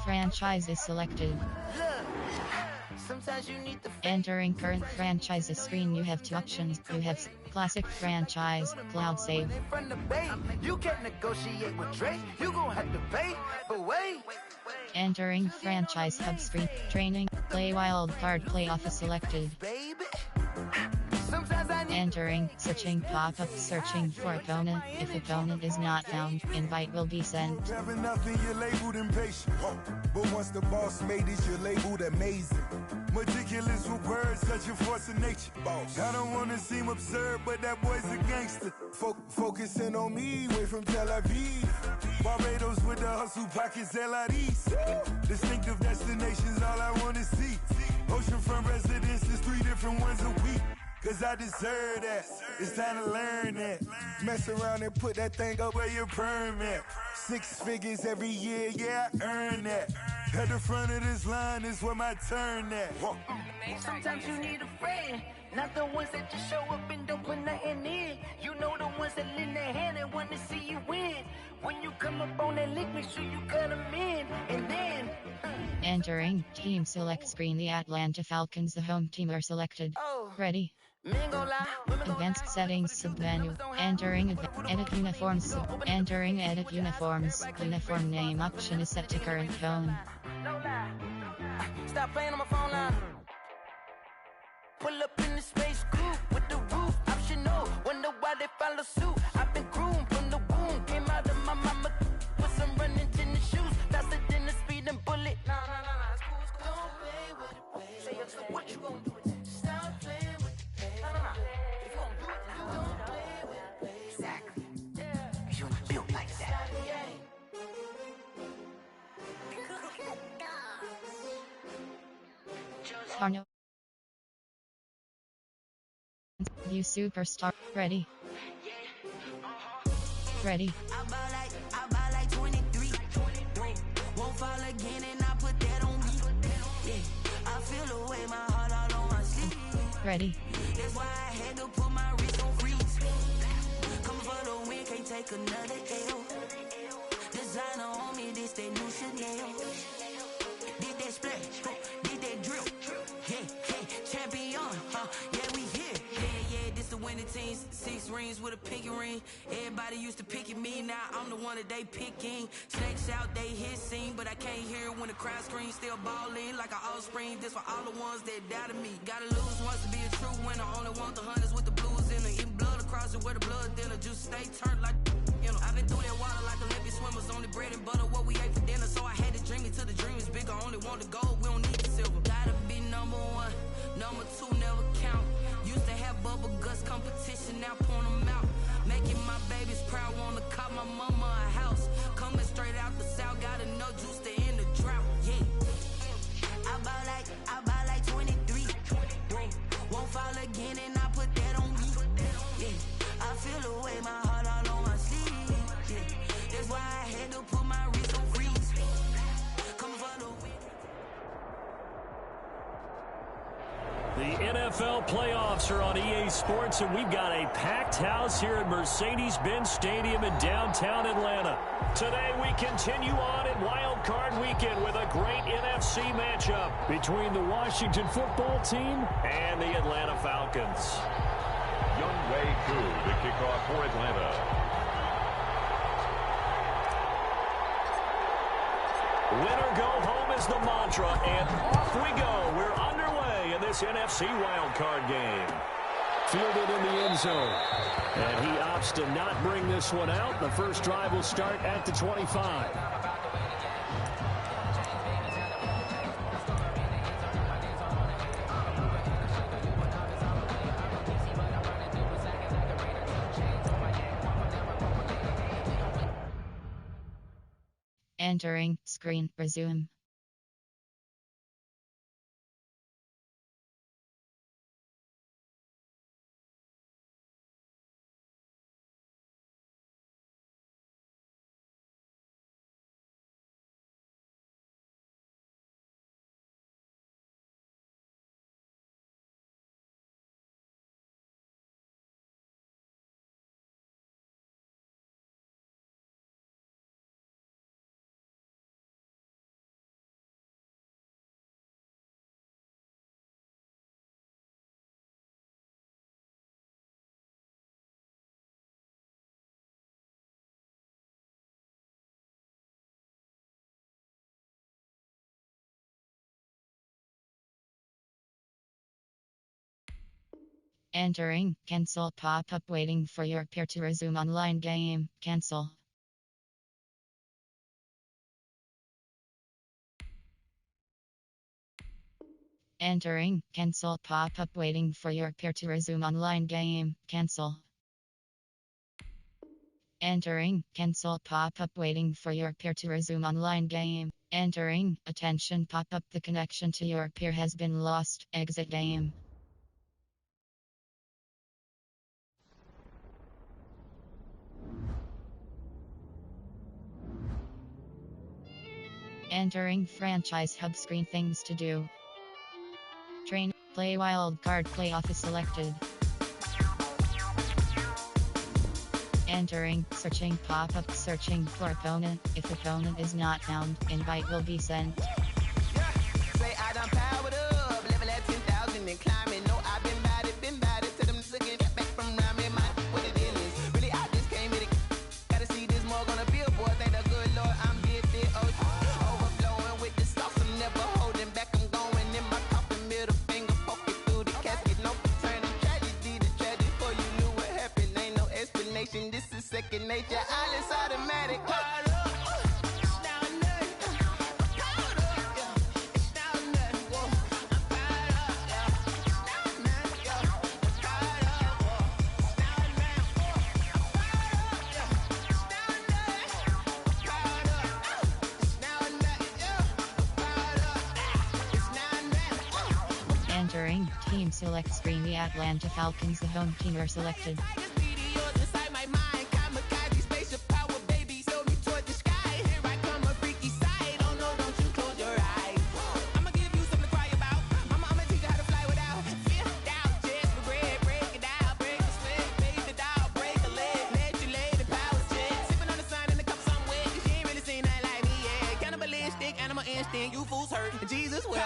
franchise is selected. Entering current franchises screen, you have two options. You have classic franchise, cloud save. You can't negotiate with Drake, you gon' have to pay, but wait. Entering franchise hub screen, training, play wild card playoff is selected. Entering, searching pop-up, searching for opponent. If opponent is not found, invite will be sent. Having nothing, you're labeled impatient. But once the boss made it, you're labeled amazing. Meticulous with words, such a force of nature. I don't wanna seem absurd, but that boy's a gangster. Focusing on me, way from Tel Aviv. Barbados with the hustle pockets, LIDs. Distinctive destinations, all I wanna see. Oceanfront residences, 3 different ones a week. Cause I deserve that, it's time to learn that. Mess around and put that thing up where your permit. 6 figures every year, yeah, I earn that. At the front of this line is where my turn at. Sometimes you need a friend, not the ones that just show up and don't put nothing in. You know the ones that lend their hand and want to see you win. When you come up on that lick, make sure you cut them in. And then Entering, team select screen, the Atlanta Falcons, the home team are selected. Ready. Advanced settings submenu. Entering edit uniforms. Entering edit uniforms. Uniform name option is set to current phone. Stop playing on my phone line. Pull up in the space coupe with the roof optional. Wonder why they follow suit. I've been groomed from the womb. Came out of my mama with some running tennis shoes. Faster than the speeding bullet. Nah, it's cool, it's cool. Don't play with it, baby. Say what you gonna do with it? Stop playing with it, baby. Nah. If you gonna do it, then you don't play with it, baby. Exactly. Yeah. You ain't built like that. Arno. You superstar. Ready. Ready. I buy like 23. Won't fall again and I put that on me. Yeah, I feel the way my heart all on my sleeve. Ready. That's why I had to put my wrist on freeze. Come for the win, can't take another L. Designer on me, this that new Chanel. Did that splash, did that drip. Yeah, champion, yeah, we here. Yeah, this the winning teams. 6 rings with a pinky ring. Everybody used to pick at me, now I'm the one that they picking. Snakes out, they hit scene, but I can't hear it when the crowd screams. Still balling like an offspring. This for all the ones that doubted me. Gotta lose once to be a true winner. Only want the hunters with the blues in it. Eating blood across it where the blood dinner. Juice stay turned like you know. I've been through that water like Olympic swimmers. Only bread and butter what we ate for dinner. So I had to dream it till the dream is bigger. Only want the gold, we don't need the silver. Gotta be number 1, number 2 never count. Used to have bubble guts competition, now point them out. Making my babies proud, wanna call my mama a house. Coming straight out the south, got enough juice to end the drought. Yeah, I buy like 23. Won't fall again and I put that on me. Yeah, I feel the way my heart all on my sleeve. Yeah, that's why I had to put my wrist on freeze. Come for the win. The NFL playoffs are on EA Sports, and we've got a packed house here at Mercedes-Benz Stadium in downtown Atlanta. Today we continue on in Wild Card Weekend with a great NFC matchup between the Washington football team and the Atlanta Falcons. Younghoe Koo, the kickoff for Atlanta. Winner go home is the mantra, and off we go. We're underway in this NFC wildcard game. Fielded in the end zone. And he opts to not bring this one out. The first drive will start at the 25. Entering, screen, resume. Entering, cancel pop-up waiting for your peer to resume online game, cancel. Entering, cancel pop-up waiting for your peer to resume online game, cancel. Entering, cancel pop-up waiting for your peer to resume online game. Entering, attention pop-up, the connection to your peer has been lost, exit game. Entering franchise hub screen, things to do. Train, play wild card, play office selected. Entering, searching pop-up, searching for opponent. If opponent is not found, invite will be sent. Say I done powered up, level at 10,000 and climbing. No, I've been bad it, to them looking get back from around me. My what it is, really I just came with it. Gotta see this more gonna be a boy. Thank the good Lord, I'm big, overflowing with the sauce. I'm never holding back. I'm going in my coffin, middle finger poking through the casket. No turning tragedy to tragedy. Before you knew what happened, ain't no explanation. This is second nature. All is automatic. Entering, team select screen, the Atlanta Falcons, the home team are selected. You fools hurt, Jesus will.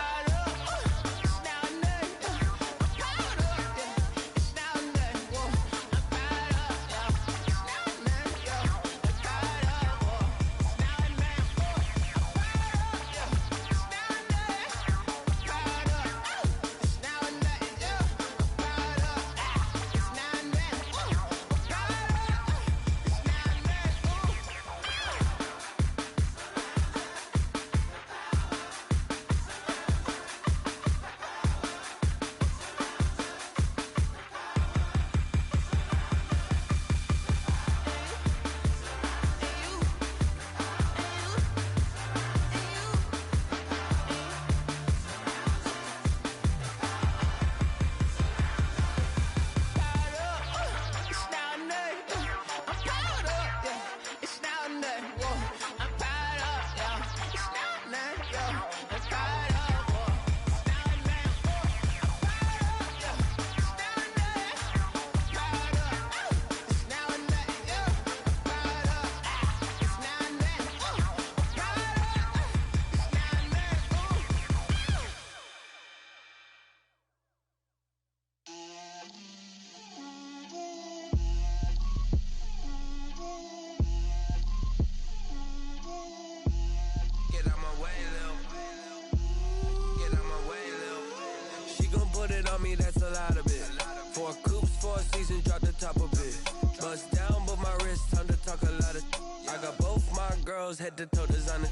Me, that's a lot of it. 4 coops, 4 seasons, drop the top of it. Bust down, but my wrist, time to talk a lot of. I got both my girls head to toe designer.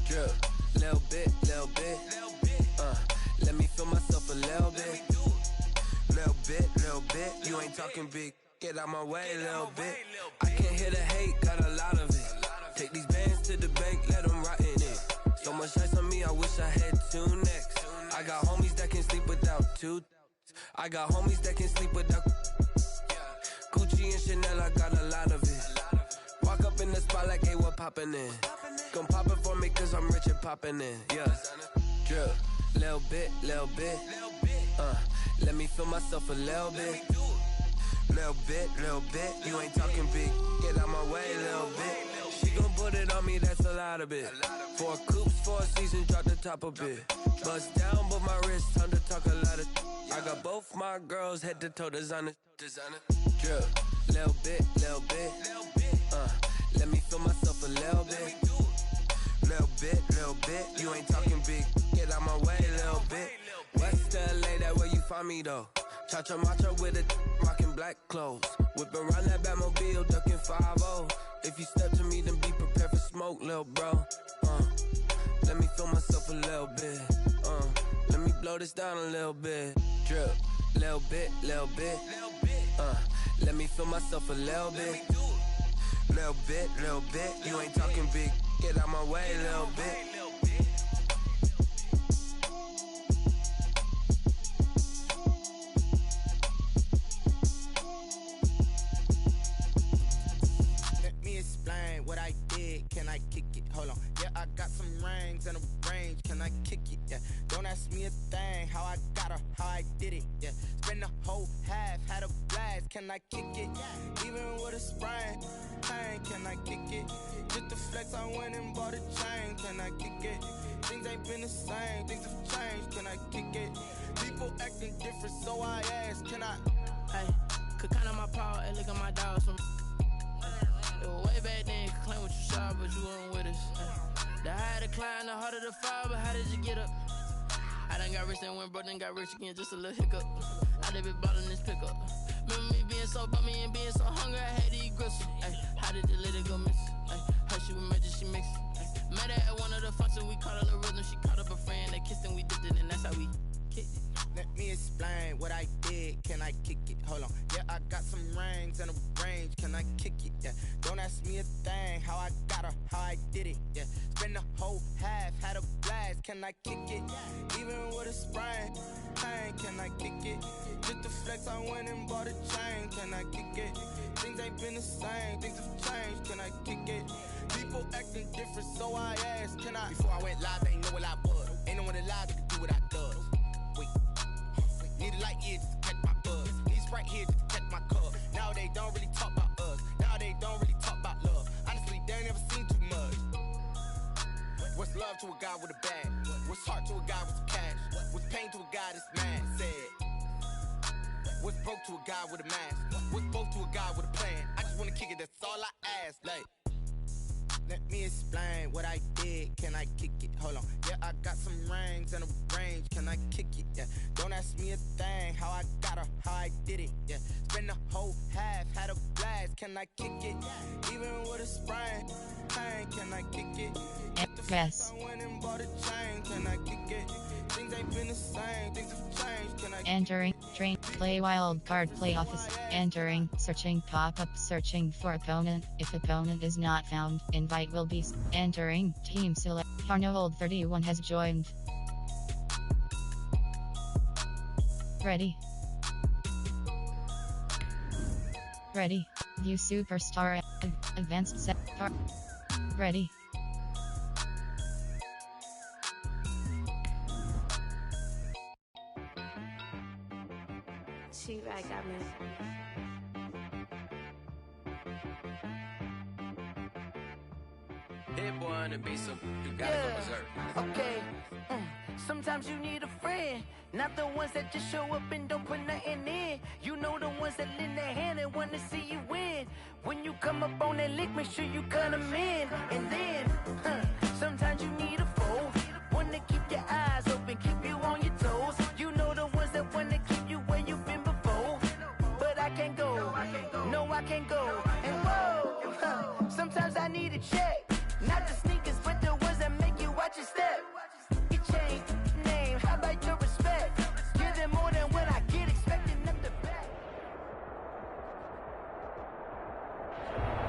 Drip, little bit. Let me feel myself a little bit. Little bit. You ain't talking big. Get out my way, little bit. I can't hear the hate, got a lot of it. Take these bands to the bank, let them rot in it. So much ice on me, I wish I had 2 necks. I got homies that can sleep without 2. I got homies that can sleep without Gucci and Chanel, I got a lot of it. Walk up in the spot like, hey, what poppin' in? Gon' pop it for me cause I'm rich and poppin' in. Yeah, drip, little bit. Let me feel myself a little bit. Little bit. You ain't talking big. Get out my way, little bit. She gon' put it on me, that's a lot of it. 4 coops, 4 seasons, drop the top of it. Bust down, but my wrist, time to talk a lot of. I got both my girls head to toe designer. Drip, little bit. Let me feel myself a little bit. Little bit. You ain't talking big. Get out my way, little bit. West LA, that where you find me though. Cha-cha matcha with a rocking black clothes. Whip around that Batmobile, ducking 5-0. If you step to me, then be prepared for smoke, lil' bro. Let me feel myself a little bit. Let me blow this down a little bit. Drip, little bit, little bit. Let me feel myself a little bit. Little bit, little bit. You ain't talking big. Get out my way, little bit. What I did, can I kick it? Hold on, yeah, I got some rings and a range, can I kick it? Yeah, don't ask me a thing, how I got her, how I did it. Yeah, spend the whole half, had a blast, can I kick it? Even with a sprain, pain, can I kick it? Just the flex, I went and bought a chain, can I kick it? Things ain't been the same, things have changed, can I kick it? People acting different, so I ask, can I? Hey, could count on my power and look at my dogs from. Way back then, you could claim what you saw, but you weren't with us. The higher the climb, the harder the fall, but how did you get up? I done got rich and went broke, then got rich again, just a little hiccup. I done been ballin' this pickup. Remember me being so bummy and being so hungry, I had to eat gristle. How did the lady go miss? How she was magic, she mixed. Met her at one of the functions, we caught her the rhythm, she caught up a friend, they kissed and we dipped it, and that's how we kicked it. Let me explain what I did, can I kick it? Hold on, yeah, I got some rings and a range, can I kick it? Yeah, don't ask me a thing, how I got her, how I did it. Yeah, spend the whole half, had a blast, can I kick it? Even with a sprain, pain, can I kick it? Just the flex, I went and bought a chain, can I kick it? Things ain't been the same, things have changed, can I kick it? People acting different, so I asked, can I? Before I went live, they ain't know what I was. Ain't no one alive that could do what I does. Wait, need a light here just to catch my buzz. Need Sprite here just to catch my cup. Now they don't really talk about us. Now they don't really talk about love. Honestly, they ain't never seen too much. What's love to a guy with a bag? What's heart to a guy with some cash? What's pain to a guy that's mad? Said. What's broke to a guy with a mask? What's both to a guy with a plan? I just wanna kick it, that's all I ask. Like, let me explain what I did, can I kick it? Hold on, yeah, I got some rings and a range, can I kick it? Yeah, don't ask me a thing, how I got her, how I did it. Yeah, spend the whole half, had a blast, can I kick it? Even with a sprain, pain, can I kick it? Yes. I went and bought a chain, can I kick it? Things ain't been the same, things have changed, can I kick it? Entering, train, play wild card, play office, entering, searching pop-up, searching for opponent. If opponent is not found, invite will be entering, team select. Arnold 31 has joined. Ready. Ready. View superstar, advanced set, ready. She right got me. Hit boy on the beat, so you gotta go berserk. Okay. Sometimes you need a friend, not the ones that just show up and don't put nothing in. You know the ones that lend their hand and wanna see you win. When you come up on that lick, make sure you cut them in. And then, sometimes you need a foe, one to keep your eyes open, keep you on your toes. You know the ones that wanna keep you where you've been before. But I can't go, no I can't go. And whoa, sometimes I need a check. Not the sneakers, but the ones that make you watch your step. You change name, how about your respect? Give them more than what I get, expecting them to back.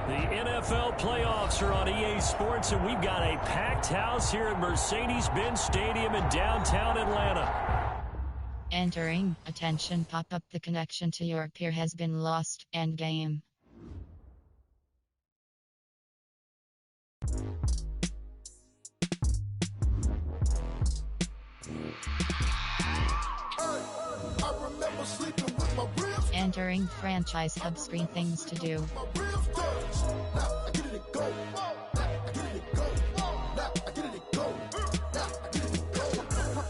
The NFL playoffs are on EA Sports, and we've got a packed house here at Mercedes-Benz Stadium in downtown Atlanta. Entering, attention, pop up, the connection to your peer has been lost, end game. Entering franchise hub screen, things to do.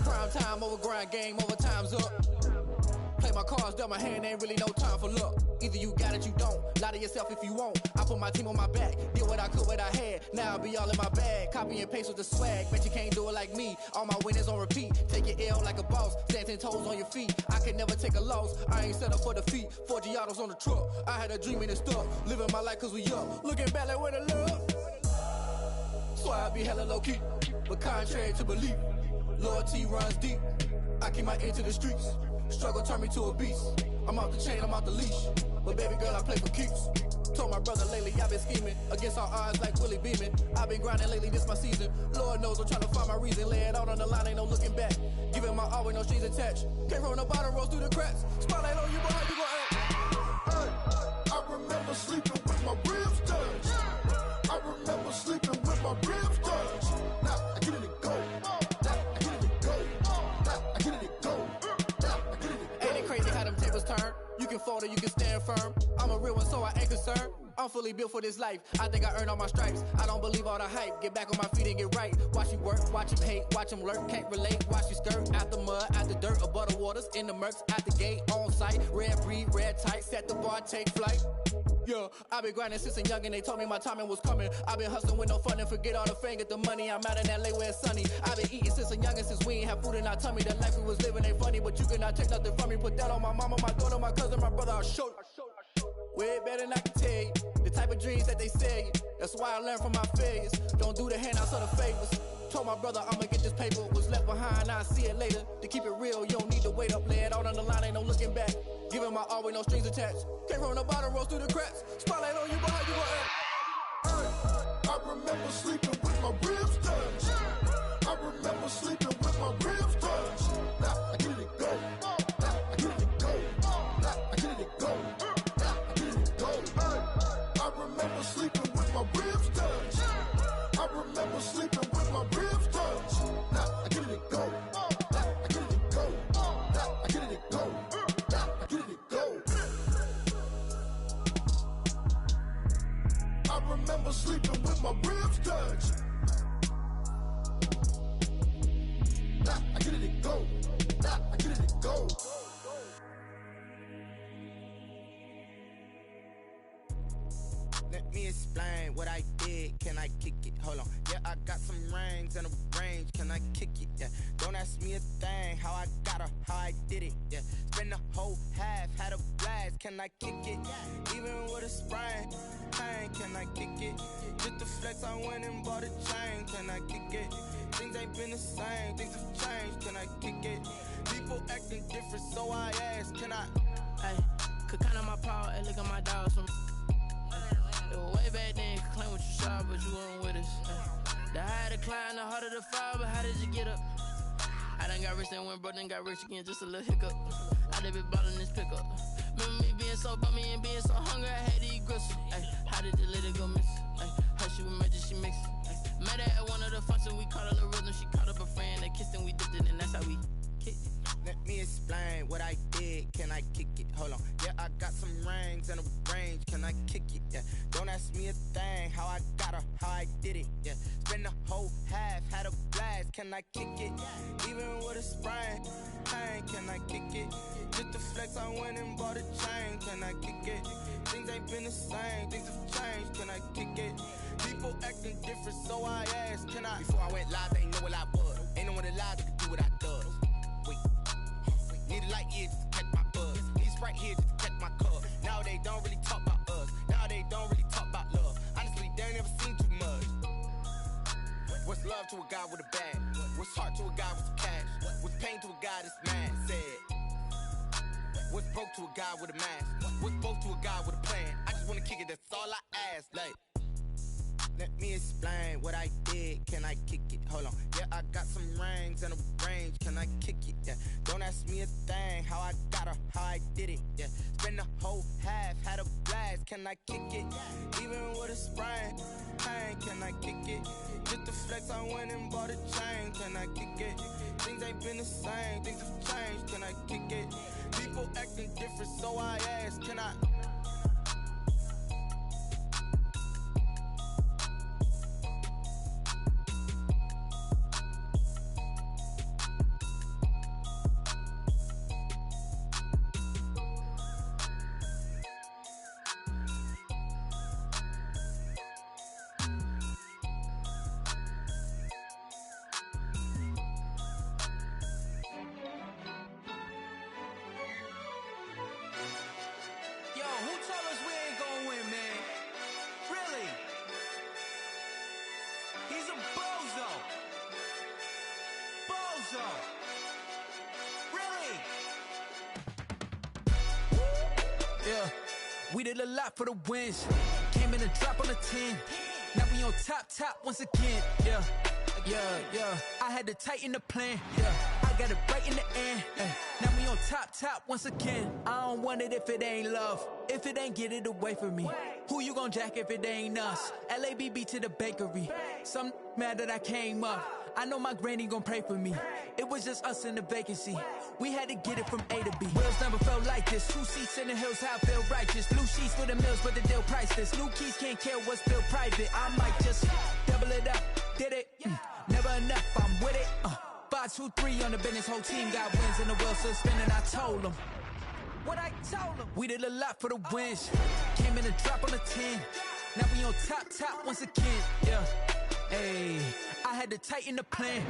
Prime time over grind game, over time's up. Play my cards dealt my hand, ain't really no time for luck. Either you got it, you don't. Lie to yourself if you won't. I put my team on my back, did what I could, what I had. Now I'll be all in my bag. Copy and paste with the swag. Bet you can't do it like me. All my winners on repeat. Take your L like a boss. Stand 10 toes on your feet. I can never take a loss. I ain't set up for defeat. 4 Giottos on the truck. I had a dream and it stuck. Living my life cause we up. Looking back like where the love. So I be hella low key. But contrary to belief, loyalty runs deep. I keep my ear to the streets. Struggle turned me to a beast. I'm off the chain, I'm off the leash. But baby girl, I play for keeps. Told my brother lately, I've been scheming. Against all odds like Willie Beeman. I've been grinding lately, this my season. Lord knows I'm trying to find my reason. Lay it out on the line, ain't no looking back. Giving my all with no strings attached. Came from the bottom, rose through the cracks. Spotlight on you, boy, how you gon' act? I remember sleeping with my ribs touched. I remember sleeping with my ribs touched. Now I get it go. Now I get it go. Now I get it go. Now I get it go. Ain't it crazy how them tables turn? You can fold or you can stand firm. I'm a real one, so I ain't concerned. I'm fully built for this life. I think I earned all my stripes. I don't believe all the hype. Get back on my feet and get right. Watch you work, watch him hate, watch him lurk. Can't relate, watch you skirt. Out the mud, out the dirt, above the waters, in the murks, out the gate, on site. Red breed, red tight, set the bar, take flight. Yeah, I been grinding since a young and they told me my timing was coming. I been hustling with no fun and forget all the fame, get the money. I'm out in LA where it's sunny. I been eating since a young and since we ain't have food in our tummy. The life we was living ain't funny, but you cannot take nothing from me. Put that on my mama, my daughter, my cousin, my brother, I'll show you. Way better than I can tell you. The type of dreams that they sell you. That's why I learned from my failures. Don't do the handouts or the favors. Told my brother I'ma get this paper. Was left behind, I'll see it later. To keep it real, you don't need to wait up. Lay it out on the line, ain't no looking back. Giving my all with no strings attached. Came from the bottom, rose through the cracks. Spotlight on you, boy, how you gon' act? I remember sleeping with my ribs touched. I remember sleeping with my ribs touched. Now I get it go. Now I get it go. Now I get it go. Now I get it go. I remember sleeping with my ribs touched. I remember sleeping with my ribs touched. Now I get it go. Now I get it go. Now I get it go. Now I get it go. I remember sleeping with my ribs touched. Now I get it go. Now I get it go. Let me explain what I did. Can I kick it? Hold on. Yeah, I got some rings and a range. Can I kick it? Yeah. Don't ask me a thing. How I got her, how I did it. Yeah. Spend the whole half, had a blast. Can I kick it? Even with a sprain. Pain, can I kick it? Just the flex, I went and bought a chain. Can I kick it? Things ain't been the same. Things have changed. Can I kick it? People acting different, so I ask. Can I? Hey, could count on my power and look at my dogs from. Way back then, could claim what you saw, but you weren't with us. The higher the climb, the harder the fall, but how did you get up? I done got rich and went broke, then got rich again, just a little hiccup. I done been ballin' this pickup. Remember me being so bummy and being so hungry, I had to eat gristle. How did the lady go miss? How she was magic, she mixed. Met her at one of the functions, we caught her the rhythm, she caught up a friend, they kissed and we dipped it, and that's how we kicked it. Let me explain what I did. Can I kick it? Hold on. Yeah, I got some rings and a range. Can I kick it? Yeah. Don't ask me a thing. How I got her, how I did it. Yeah. Spend the whole half, had a blast. Can I kick it? Even with a sprain. Pain, can I kick it? Just the flex, I went and bought a chain. Can I kick it? Things ain't been the same. Things have changed. Can I kick it? People acting different, so I asked. Can I? Before I went live, they ain't know what I was. Ain't no one alive that could do what I does. Wait. Need a light here just to catch my buzz. Need Sprite here just to catch my cup. Now they don't really talk about us. Now they don't really talk about love. Honestly, they ain't never seen too much. What's love to a guy with a bag? What's heart to a guy with some cash? What's pain to a guy that's mad? Said. What's broke to a guy with a mask? What's both to a guy with a plan? I just wanna kick it, that's all I ask. Like, let me explain what I did. Can I kick it? Hold on. Yeah, I got some rings and a range. Can I kick it? Yeah. Don't ask me a thing. How I got her, how I did it. Yeah. Spend the whole half, had a blast. Can I kick it? Even with a sprain. Pain, can I kick it? Just the flex, I went and bought a chain. Can I kick it? Things ain't been the same. Things have changed. Can I kick it? People acting different, so I ask. Can I? so. Really? Yeah, we did a lot for the wins. Came in and drop on the 10. Now we on top once again. Yeah. I had to tighten the plan. Yeah, I got it right in the end. Now we on top once again. I don't want it if it ain't love. If it ain't, get it away from me. Who you gon' jack if it ain't us? LABB to the bakery. Some mad that I came up. I know my granny gon' pray for me. It was just us in the vacancy. We had to get it from A to B. Wheels never felt like this. 2 seats in the hills, how I feel righteous. Blue sheets for the mills, but the deal priceless. New keys can't care what's still private. I might just double it up. Did it? Never enough, I'm with it. 5, 2, 3 on the business. Whole team got wins and the wheels still spinning. I told them what I told them. We did a lot for the wins. Came in and drop on the 10. Now we on top once again. Yeah. Hey, I had to tighten the plan.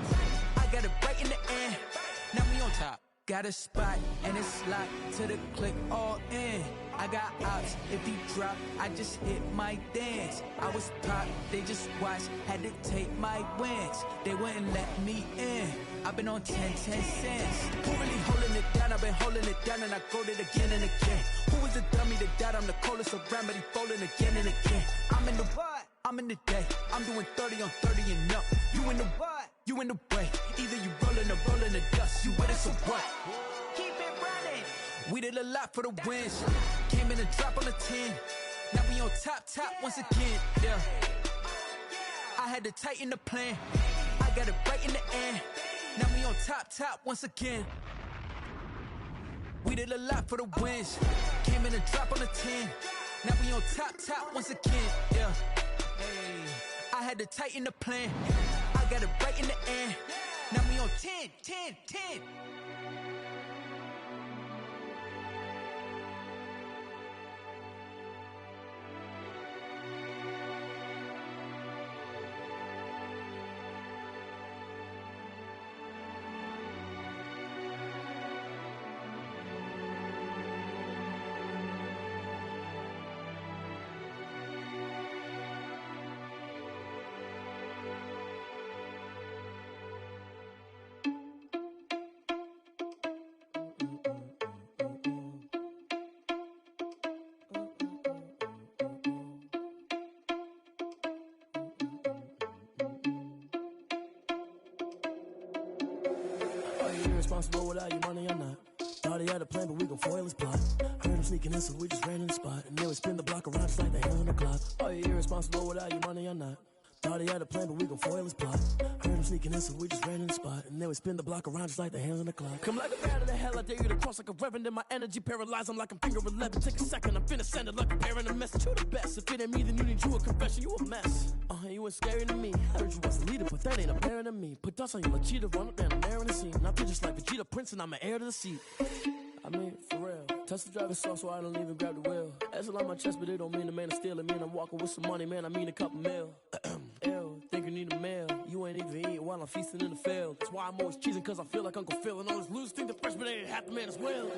I got it right in the end. Now we on top. Got a spot and it's locked to the click all in. I got ops, if he drop, I just hit my dance. I was pop, they just watched, had to take my wins. They wouldn't let me in. I've been on 10 cents. Who really holding it down? I've been holding it down and I got it again and again. Who was the dummy that died? I'm the coldest around, but he folding again and again. I'm in the what? I'm in the day. I'm doing 30 on 30 and up. You in the what? You in the way. Either you rolling or rolling the dust. You with it, so what? Keep it running. We did a lot for the wins. Came in and drop on the 10. Now we on top once again. Yeah. I had to tighten the plan. I got it right in the end. Now we on top once again. We did a lot for the wins. Came in and drop on the 10. Now we on top once again. Yeah. Hey, I had to tighten the plan. I got it right in the end. Now we on 10. Irresponsible without your money or not. Thought he had a plan, but we gon' foil his plot. Heard him sneaking in, so we just ran in the spot. And then we spin the block around just like the hands on the clock. Are you irresponsible without your money or not? Thought he had a plan, but we gon' foil his plot. Heard him sneaking in, so we just ran in the spot. And then we spin the block around just like the hands on the clock. Come like a bat of the hell, I dare you to cross like a reverend. And my energy paralyzed, I'm like I'm finger 11. Take a second, I'm finna send it like a parent a message. You the best, if it ain't me, then you need you a confession. You a mess. You ain't scary to me. Heard you was a leader, but that ain't apparent to me. Put dust on you like cheetah, run up down the air in the scene. Now pictures like Vegeta Prince, and I'm an heir to the seat. I mean, for real. Touch the driver's soft, so I don't even grab the wheel. That's on my chest, but it don't mean the man is stealing. Mean I'm walking with some money, man. I mean a couple mil. Ew, think you need a meal. You ain't even eating while I'm feasting in the field. That's why I'm always cheesing, cause I feel like Uncle Phil. And all this losers think the freshman ain't half the man as well.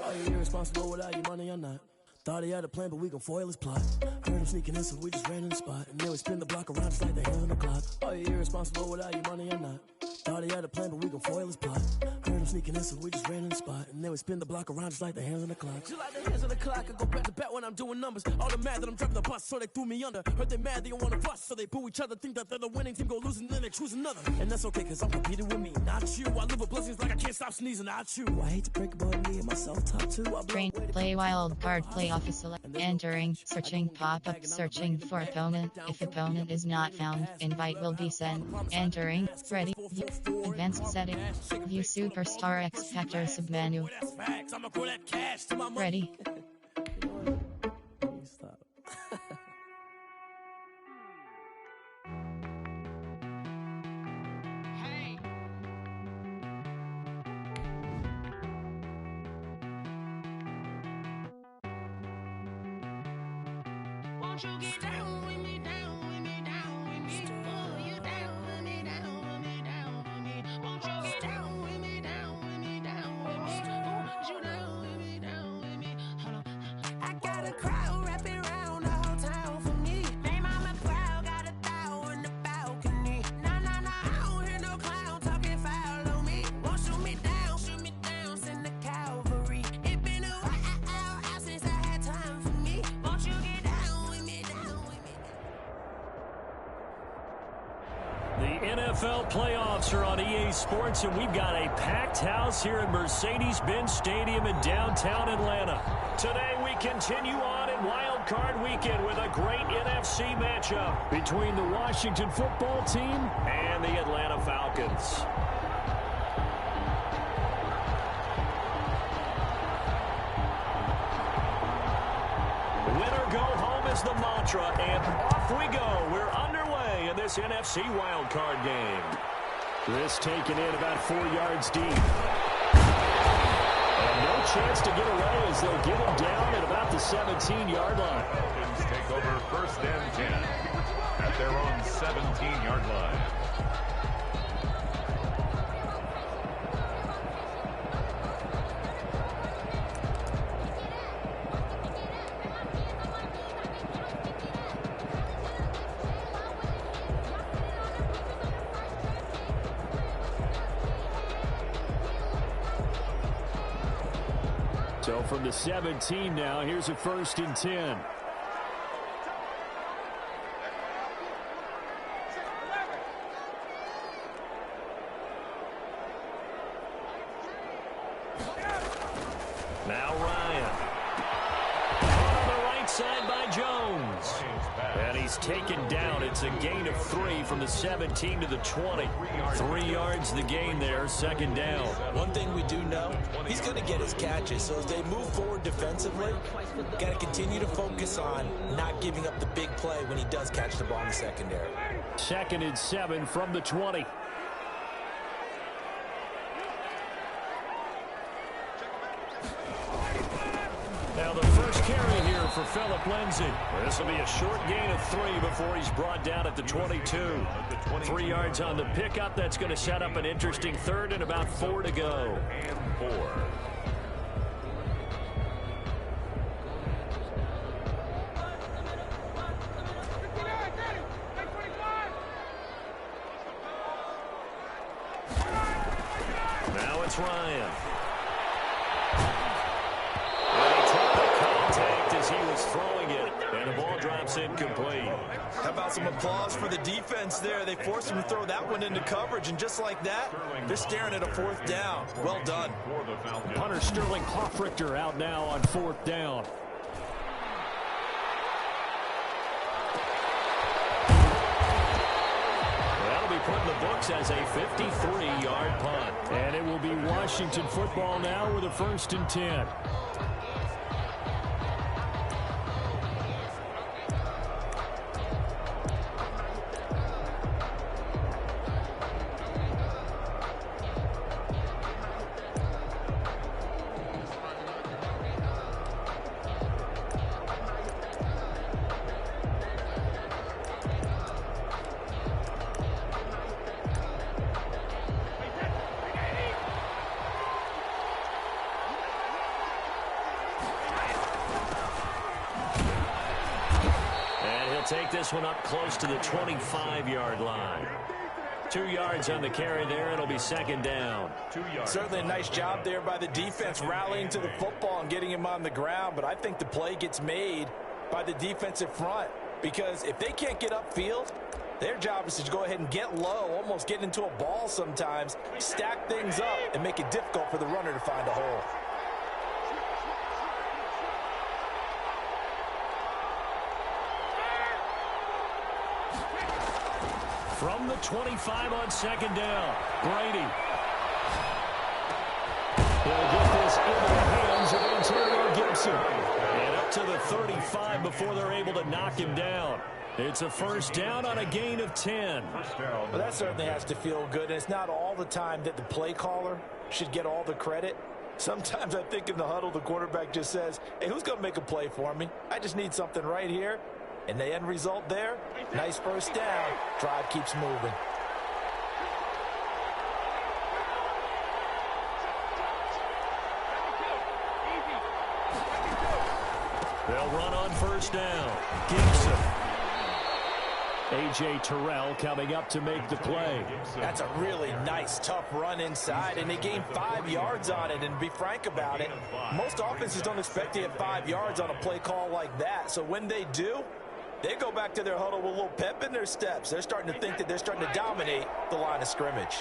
Are you irresponsible without your money or not? Thought he had a plan, but we gon' foil his plot. Heard him sneaking in, so we just ran in the spot. And then we spin the block around just like the hands on the clock. Are you irresponsible without your money or not? Thought he had a plan, but we gon' foil his plot. Heard him sneaking in, so we just ran in the spot. And then we spin the block around just like the hands on the clock. Just like the hands on the clock, I go back to back when I'm doing numbers. All the mad that I'm driving the bus, so they threw me under. Heard they mad, they don't wanna bust, so they boo each other. Think that they're the winning team, go losing, then they choose another. And that's okay, cause I'm competing with me, not you. I live with blessings like I can't stop sneezing, not you. I hate to break about me and myself top two. Train, play wild card, play office select, entering, searching, pop-up, searching for opponent. If opponent is not found, invite will be sent. Entering, ready, advanced setting, view Superstar X Factor submenu. Ready. Stop. Won't you get down with me, down with me, down with me? Oh, you down with me, down with me, down with me. Won't you get down with me, down with me, down with me? Oh, you down with me, down with me? Hold on. I got a crowd wrapping around the whole town for me. They mama proud, got 1,000 in the balcony. Nah, I don't hear no clown talking foul on me. The NFL playoffs are on EA Sports, and we've got a packed house here at Mercedes-Benz Stadium in downtown Atlanta. Today we continue on in Wild Card Weekend with a great NFC matchup between the Washington football team and the Atlanta Falcons. Winner go home is the mantra, and off we go. We're underway in this NFC wildcard game. This taken in about 4 yards deep. And no chance to get away as they'll get him down at about the 17-yard line. Falcons take over 1st and 10 at their own 17-yard line. So from the 17 now, here's a 1st and 10. Now Ryan. On the right side by Jones. And he's taken down. It's a gain of 3 from the 17 to the 20. 3 yards the gain there, 2nd down. One thing we do know, he's going to get his catches. So as they move forward defensively, got to continue to focus on not giving up the big play when he does catch the ball in the secondary. 2nd and 7 from the 20. Now the first carry here for Phillip Lindsay. This will be a short gain of 3 before he's brought down at the 22. 3 yards on the pickup. That's going to set up an interesting 3rd and about 4 to go. And 4. Now it's Ryan. As he was throwing it, and the ball drops incomplete. How about some applause for the defense there? They forced him to throw that one into coverage, and just like that, they're staring at a 4th down. Well done. Punter Sterling Hoffrichter out now on 4th down. That'll be put in the books as a 53-yard punt. And it will be Washington football now with a 1st and 10. Take this one up close to the 25-yard line. 2 yards on the carry there. It'll be 2nd down. 2 yards. Certainly a nice job there by the defense rallying to the football and getting him on the ground. But I think the play gets made by the defensive front, because if they can't get upfield, their job is to go ahead and get low, almost get into a ball sometimes, stack things up, and make it difficult for the runner to find a hole. From the 25 on 2nd down, Brady. He'll get this into the hands of Antonio Gibson. And up to the 35 before they're able to knock him down. It's a 1st down on a gain of 10. Well, that certainly has to feel good. And it's not all the time that the play caller should get all the credit. Sometimes I think in the huddle, the quarterback just says, hey, who's going to make a play for me? I just need something right here. And the end result there, nice 1st down. Drive keeps moving. They'll run on 1st down. Gibson. A.J. Terrell coming up to make the play. That's a really nice, tough run inside, and they gained 5 yards on it. And to be frank about it, most offenses don't expect to get 5 yards on a play call like that. So when they do, they go back to their huddle with a little pep in their steps. They're starting to think that they're starting to dominate the line of scrimmage.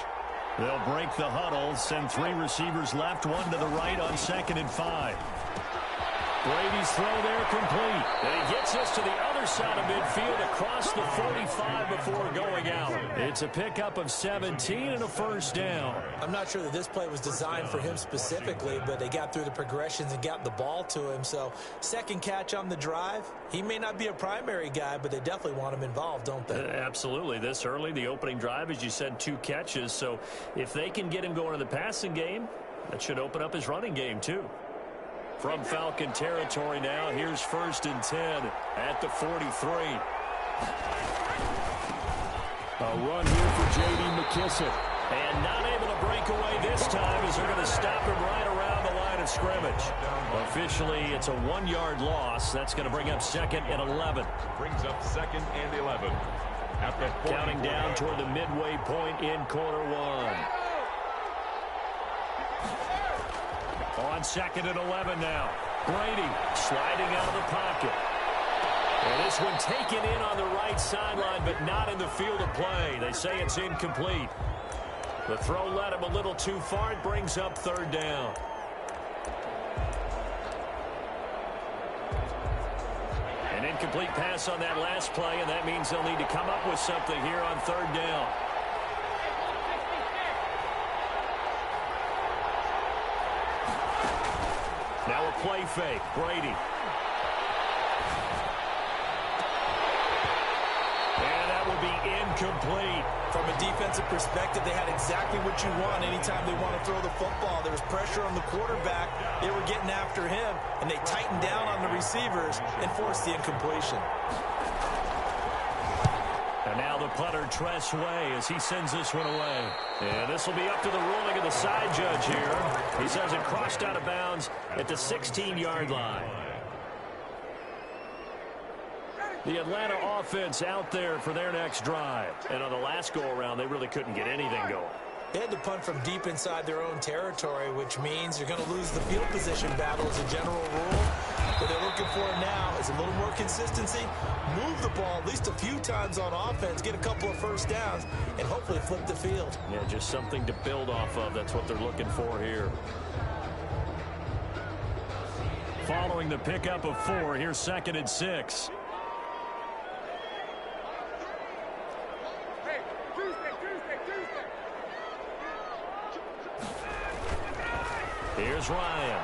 They'll break the huddle, send 3 receivers left, 1 to the right on 2nd and 5. Brady's throw there complete. And he gets us to the other side of midfield across the 45 before going out. It's a pickup of 17 and a first down. I'm not sure that this play was designed for him specifically, but they got through the progressions and got the ball to him. So, second catch on the drive. He may not be a primary guy, but they definitely want him involved, don't they? Absolutely. This early, the opening drive, as you said, 2 catches. So, if they can get him going in the passing game, that should open up his running game, too. From Falcon territory now, here's 1st and 10 at the 43. A run here for J.D. McKissick. And not able to break away this time as they're going to stop him right around the line of scrimmage. Officially, it's a 1-yard loss. That's going to bring up 2nd and 11. Brings up 2nd and 11. At the counting down toward the midway point in quarter 1. On 2nd and 11 now. Brady sliding out of the pocket. And this one taken in on the right sideline, but not in the field of play. They say it's incomplete. The throw led him a little too far. It brings up 3rd down. An incomplete pass on that last play, and that means they'll need to come up with something here on 3rd down. Now a play fake. Brady. And that will be incomplete. From a defensive perspective, they had exactly what you want anytime they want to throw the football. There was pressure on the quarterback. They were getting after him, and they tightened down on the receivers and forced the incompletion. And now the punter, Tress Way, as he sends this one away. And this will be up to the ruling of the side judge here. He says it crossed out of bounds at the 16-yard line. The Atlanta offense out there for their next drive. And on the last go-around, they really couldn't get anything going. They had to punt from deep inside their own territory, which means you're going to lose the field position battle as a general rule. What they're looking for now is a little more consistency, move the ball at least a few times on offense, get a couple of first downs, and hopefully flip the field. Yeah, just something to build off of. That's what they're looking for here. Following the pickup of 4, here's 2nd and 6. Here's Ryan.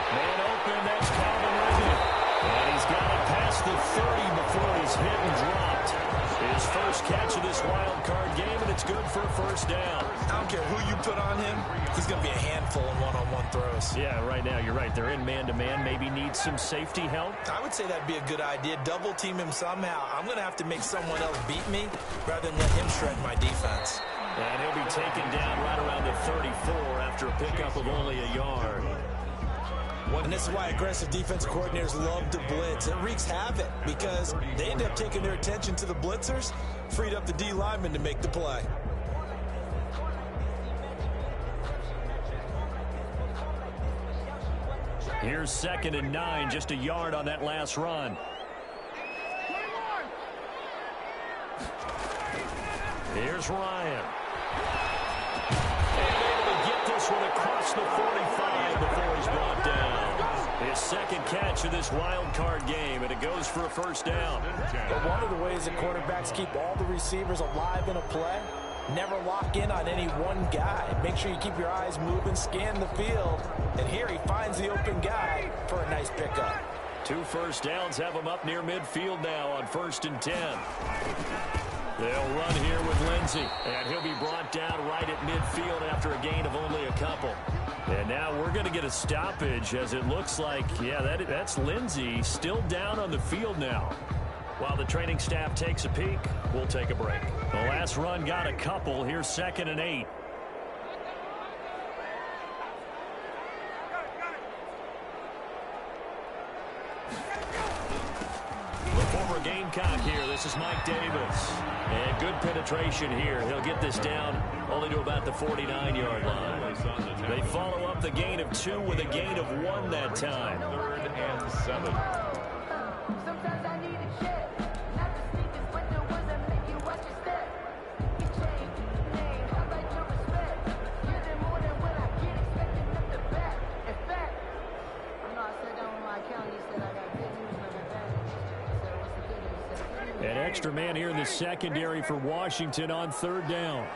Man open, that's Calvin Ridley. And he's got it past the 30 before he's hit and dropped. His first catch of this wild card game, and it's good for a first down. I don't care who you put on him, he's going to be a handful in one-on-one throws. Yeah, right now, you're right. They're in man-to-man. Maybe need some safety help. I would say that'd be a good idea. Double team him somehow. I'm going to have to make someone else beat me rather than let him shred my defense. And he'll be taken down right around the 34 after a pickup of only a yard. And this is why aggressive defensive coordinators love to blitz. It wreaks havoc because they end up taking their attention to the blitzers, freed up the D lineman to make the play. Here's 2nd and 9, just a yard on that last run. Here's Ryan. And able to get this one across the 45 before he's brought down. His second catch of this wild card game, and it goes for a first down. But one of the ways that quarterbacks keep all the receivers alive in a play, never lock in on any one guy. Make sure you keep your eyes moving, scan the field. And here he finds the open guy for a nice pickup. 2 first downs have him up near midfield now on 1st and 10. They'll run here with Lindsey, and he'll be brought down right at midfield after a gain of only a couple. And now we're going to get a stoppage as it looks like, yeah, that's Lindsey still down on the field now. While the training staff takes a peek, we'll take a break. The last run got a couple. Here's 2nd and 8. The former Gamecock here. This is Mike Davis. And good penetration here. He'll get this down only to about the 49-yard line. They follow up the gain of 2 with a gain of 1 that time. 3rd and 7. extra man here in the secondary for Washington on third down.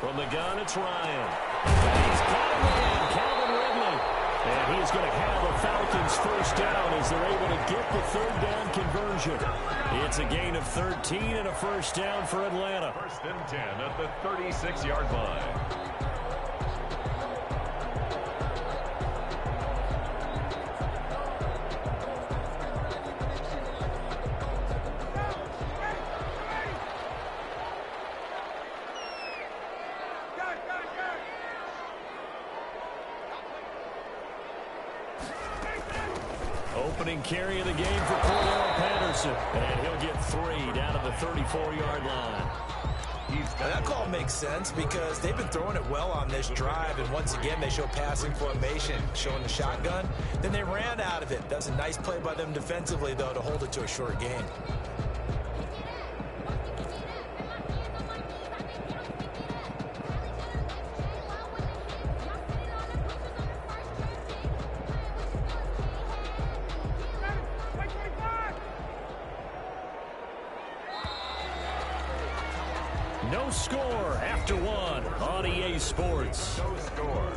From the gun, it's Ryan. He's got him in, Calvin Ridley. And he's going to have a Falcons first down as they're able to get the third down conversion. It's a gain of 13 and a first down for Atlanta. First and 10 at the 36-yard line. Opening carry of the game for Cordell Patterson. And he'll get 3 down at the 34-yard line. That call makes sense because they've been throwing it well on this drive, and once again they show passing formation, showing the shotgun. Then they ran out of it. That's a nice play by them defensively, though, to hold it to a short game. No score after one on EA Sports. No score.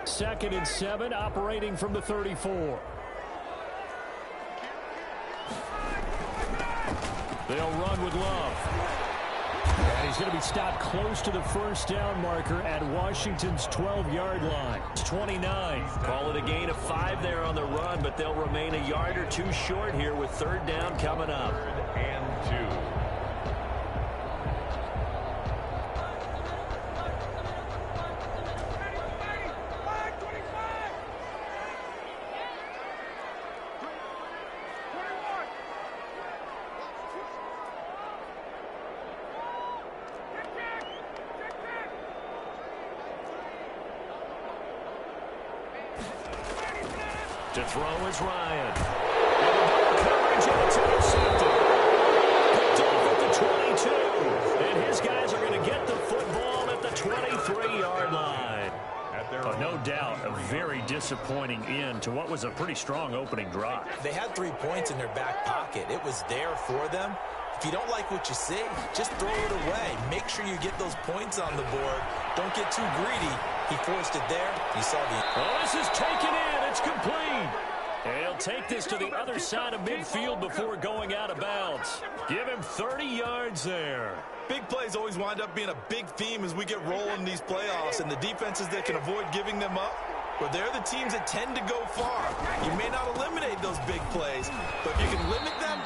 Second and 7, operating from the 34. They'll run with Love. And he's going to be stopped close to the first down marker at Washington's 12-yard line. It's 29. Call it a gain of 5 there on the run, but they'll remain a yard or 2 short here with third down coming up. 3rd and 2. To throw is Ryan. Coverage, and it's intercepted. Picked off at the 22. And his guys are going to get the football at the 23-yard line. No doubt a very disappointing end to what was a pretty strong opening drive. They had 3 points in their back pocket. It was there for them. If you don't like what you see, just throw it away. Make sure you get those points on the board. Don't get too greedy. He forced it there. You saw the... Oh, this is taken in. It's complete. And he'll take this to the other side of midfield before going out of bounds. Give him 30 yards there. Big plays always wind up being a big theme as we get rolling in these playoffs, and the defenses that can avoid giving them up, well, they're the teams that tend to go far. You may not eliminate those big plays, but if you can limit them,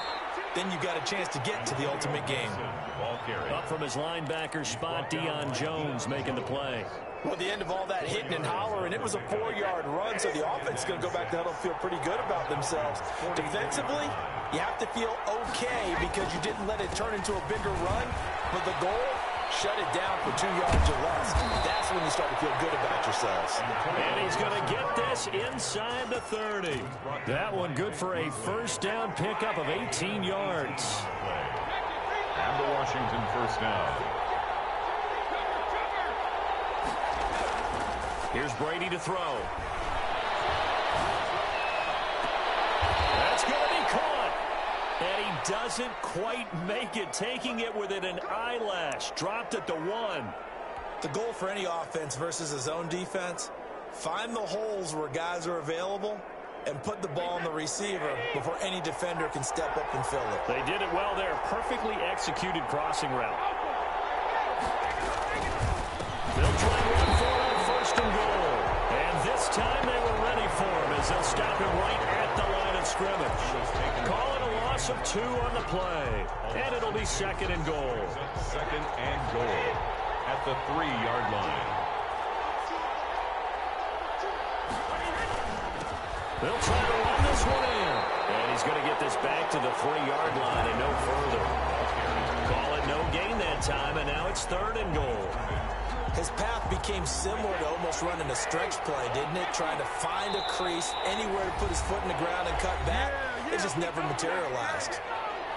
then you've got a chance to get to the ultimate game. Up from his linebacker spot, Deion Jones making the play. Well, at the end of all that hitting and hollering, it was a 4-yard run, so the offense is going to go back to huddle and feel pretty good about themselves. Defensively, you have to feel okay because you didn't let it turn into a bigger run, but the goal, shut it down for 2 yards or less. That's when you start to feel good about yourselves. And he's going to get this inside the 30. That one good for a first down pickup of 18 yards. And the Washington first down. Here's Brady to throw. That's going to be caught. And he doesn't quite make it, taking it within an eyelash. Dropped at the 1. The goal for any offense versus a zone defense, find the holes where guys are available and put the ball on the receiver before any defender can step up and fill it. They did it well there. Perfectly executed crossing route. They'll try to run for it on first and goal. And this time they were ready for him as they'll stop him right at the line of scrimmage. Call it a loss of 2 on the play. And it'll be second and goal. Second and goal at the 3-yard line. They'll try to run this one in. And he's going to get this back to the 3-yard line and no further. Call but no gain that time, and now it's 3rd and goal. His path became similar to almost running a stretch play, didn't it? Trying to find a crease, anywhere to put his foot in the ground and cut back. It just never materialized.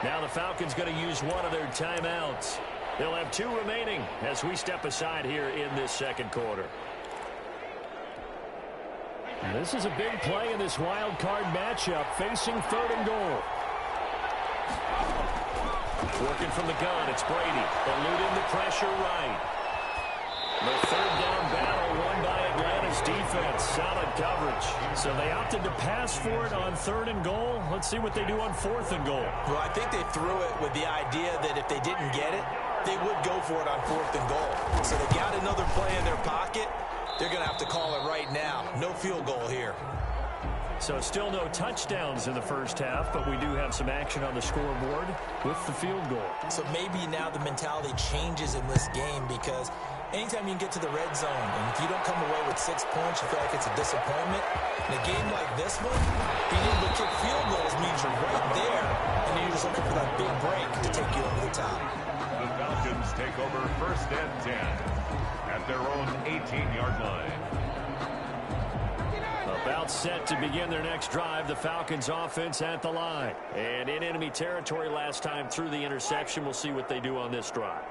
Now the Falcons going to use one of their timeouts. They'll have 2 remaining as we step aside here in this second quarter. This is a big play in this wild card matchup, facing 3rd and goal. Working from the gun, it's Brady. Eluding the pressure right. The 3rd down battle won by Atlanta's defense. Solid coverage. So they opted to pass for it on 3rd and goal. Let's see what they do on 4th and goal. Well, I think they threw it with the idea that if they didn't get it, they would go for it on 4th and goal. So they got another play in their pocket. They're going to have to call it right now. No field goal here. So still no touchdowns in the first half, but we do have some action on the scoreboard with the field goal. So maybe now the mentality changes in this game, because anytime you can get to the red zone, and if you don't come away with 6 points, you feel like it's a disappointment. In a game like this one, being able to kick field goals means you're right there, and you're just looking for that big break to take you over the top. The Falcons take over 1st and 10 at their own 18-yard line. About set to begin their next drive, the Falcons offense at the line. And in enemy territory last time through the interception. We'll see what they do on this drive.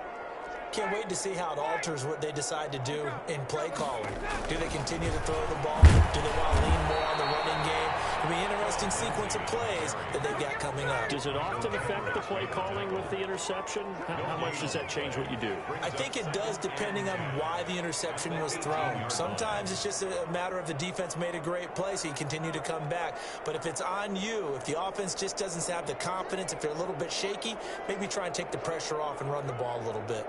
Can't wait to see how it alters what they decide to do in play calling. Do they continue to throw the ball? Do they want to lean more on the running game? It'll be an interesting sequence of plays that they've got coming up. Does it often affect the play calling with the interception? How much does that change what you do? I think it does, depending on why the interception was thrown. Sometimes it's just a matter of the defense made a great play, so you continue to come back. But if it's on you, if the offense just doesn't have the confidence, if they're a little bit shaky, maybe try and take the pressure off and run the ball a little bit.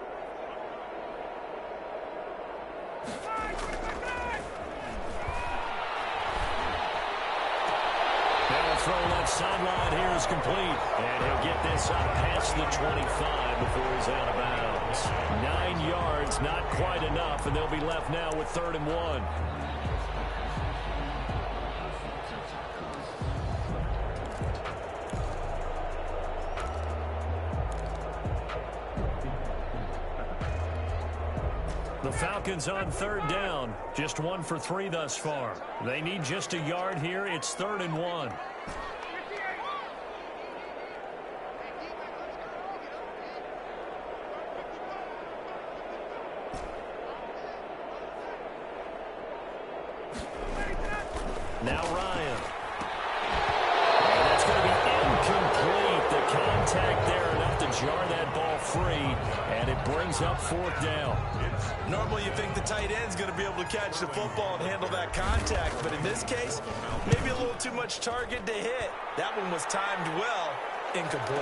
Throw left sideline here is complete. And he'll get this up past the 25 before he's out of bounds. 9 yards, not quite enough, and they'll be left now with 3rd and 1. The Falcons on 3rd down. Just 1 for 3 thus far. They need just a yard here. It's 3rd and 1. Now Ryan. And that's going to be incomplete. The contact there enough to jar that ball free, and it brings up 4th down. Normally you think the tight end's going to be able to catch the football and handle that contact, but in this case, maybe a little too much target to hit. That one was timed well, incomplete.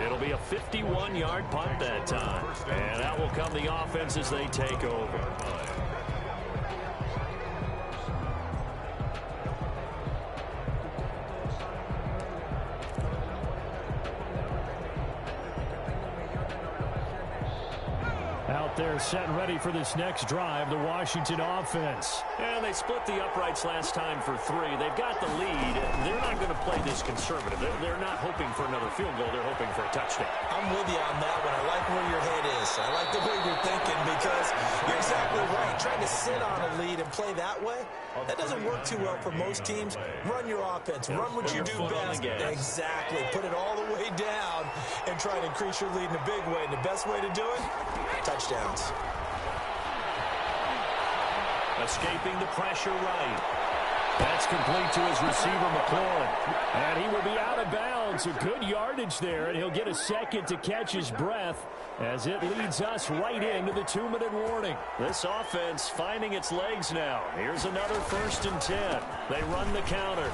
It'll be a 51-yard punt that time, and that will come the offense as they take over. Out there set and ready for this next drive, the Washington offense. And they split the uprights last time for 3. They've got the lead. They're not going to play this conservative. They're not hoping for another field goal. They're hoping for a touchdown. I'm with you on that one. I like where your head is. I like the way you're thinking, because you're exactly right. Trying to sit on a lead and play that way, that doesn't work too well for most teams. Run your offense. Run what you do best. Exactly. Put it all the way down and try to increase your lead in a big way. And the best way to do it, touchdowns. Escaping the pressure right. That's complete to his receiver, McLaurin. And he will be out of bounds. A good yardage there, and he'll get a second to catch his breath as it leads us right into the 2-minute warning. This offense finding its legs now. Here's another 1st and 10. They run the counter.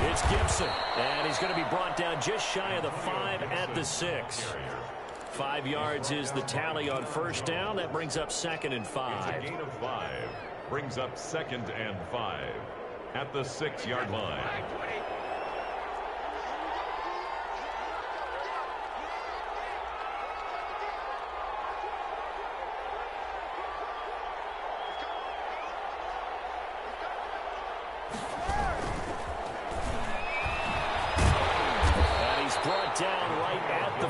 It's Gibson, and he's going to be brought down just shy of the 5 at the 6. 5 yards is the tally on 1st down. That brings up 2nd and 5. It's a gain of 5. Brings up 2nd and 5 at the 6-yard line.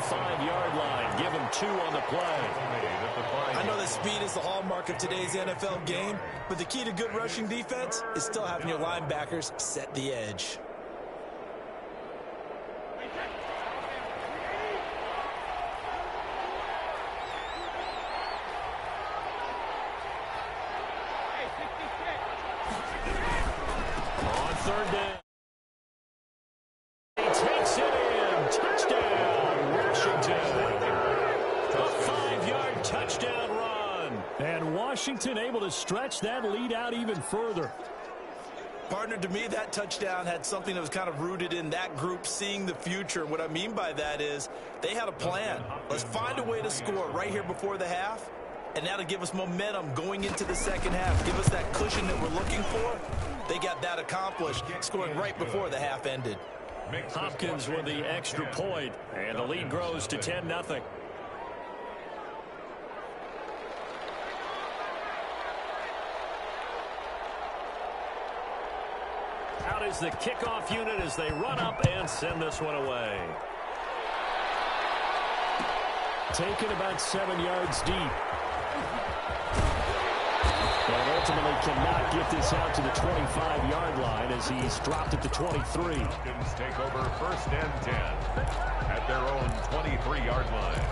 5-yard line. Give him 2 on the play. I know that speed is the hallmark of today's NFL game, but the key to good rushing defense is still having your linebackers set the edge. On 3rd down. He takes it in. Touchdown, Washington. A 5-yard touchdown run. And Washington able to stretch that lead out even further. Partner, to me, that touchdown had something that was kind of rooted in that group seeing the future. What I mean by that is they had a plan. Let's find a way to score right here before the half, and that'll give us momentum going into the second half. Give us that cushion that we're looking for. They got that accomplished, scoring right before the half ended. Hopkins with the extra point, and the lead grows to 10-0. Out is the kickoff unit as they run up and send this one away. Taken about 7 yards deep. And ultimately cannot get this out to the 25-yard line as he's dropped at the 23. Falcons take over 1st and 10 at their own 23-yard line.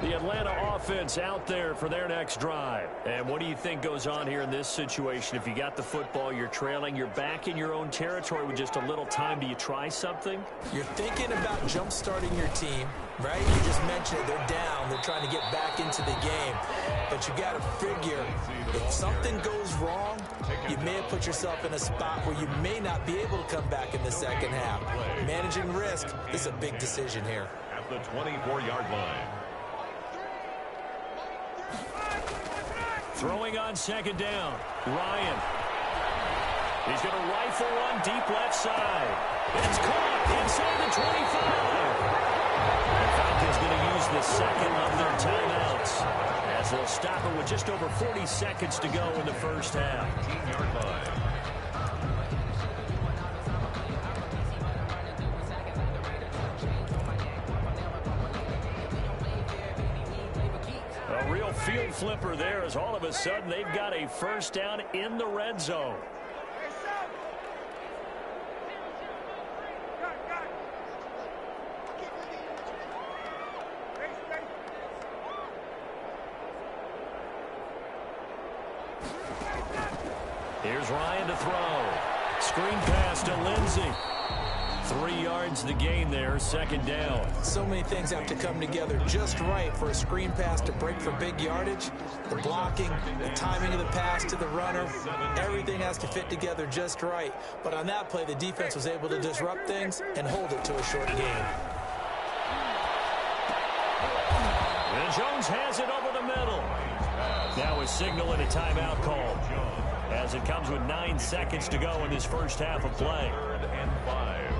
The Atlanta offense out there for their next drive. And what do you think goes on here in this situation? If you got the football, you're trailing, you're back in your own territory with just a little time. Do you try something? You're thinking about jump-starting your team, right? You just mentioned it. They're down. They're trying to get back into the game. But you got to figure, if something goes wrong, you may have put yourself in a spot where you may not be able to come back in the second half. Managing risk is a big decision here. At the 24-yard line. Throwing on 2nd down. Ryan. He's going to rifle one deep left side. It's caught inside the 25. The Falcons going to use the second of their timeouts as they'll stop it with just over 40 seconds to go in the first half. 18-yard line. A real field flipper there as all of a sudden they've got a first down in the red zone. Here's Ryan to throw. Screen pass to Lindsey. 3 yards the gain there, 2nd down. So many things have to come together just right for a screen pass to break for big yardage. The blocking, the timing of the pass to the runner, everything has to fit together just right. But on that play, the defense was able to disrupt things and hold it to a short gain. And Jones has it over the middle. Now a signal and a timeout call as it comes with 9 seconds to go in this first half of play. 3rd and 5.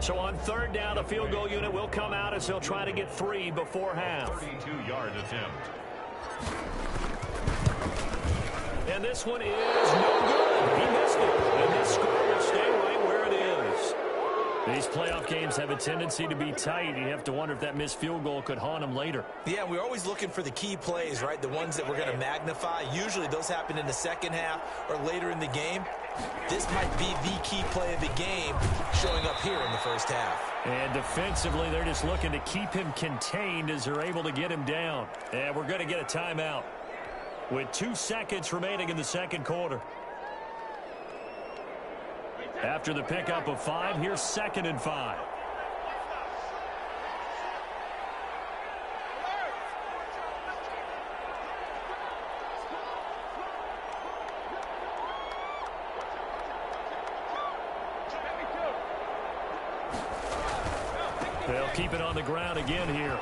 So on 3rd down, a field goal unit will come out as they'll try to get 3 before half. 32-yard attempt. And this one is no good. He missed it. And this score will stay right where it is. These playoff games have a tendency to be tight. You have to wonder if that missed field goal could haunt them later. Yeah, we're always looking for the key plays, right? The ones that we're going to magnify. Usually those happen in the second half or later in the game. This might be the key play of the game showing up here in the first half. And defensively, they're just looking to keep him contained as they're able to get him down. And we're going to get a timeout with 2 seconds remaining in the second quarter. After the pickup of 5, here's 2nd and 5. They'll keep it on the ground again here.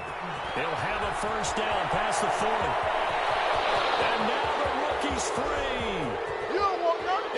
They'll have a first down past the 40. And now the rookie's free.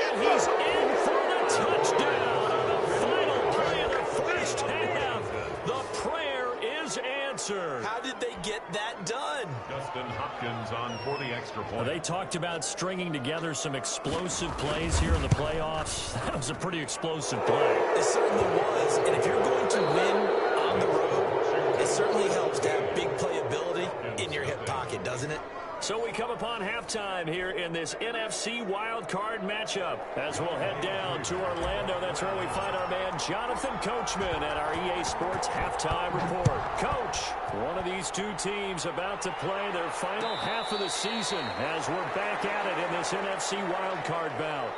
And he's in for the touchdown on the final play of the first half. The prayer is answered. How did they get that done? Justin Hopkins on for the extra point. Well, they talked about stringing together some explosive plays here in the playoffs. That was a pretty explosive play. It certainly was. And if you're going to win on the road, it certainly helps to have big playability in your hip pocket, doesn't it? So we come upon halftime here in this NFC wildcard matchup as we'll head down to Orlando. That's where we find our man Jonathan Coachman at our EA Sports Halftime Report. Coach, one of these two teams about to play their final half of the season as we're back at it in this NFC wildcard bout.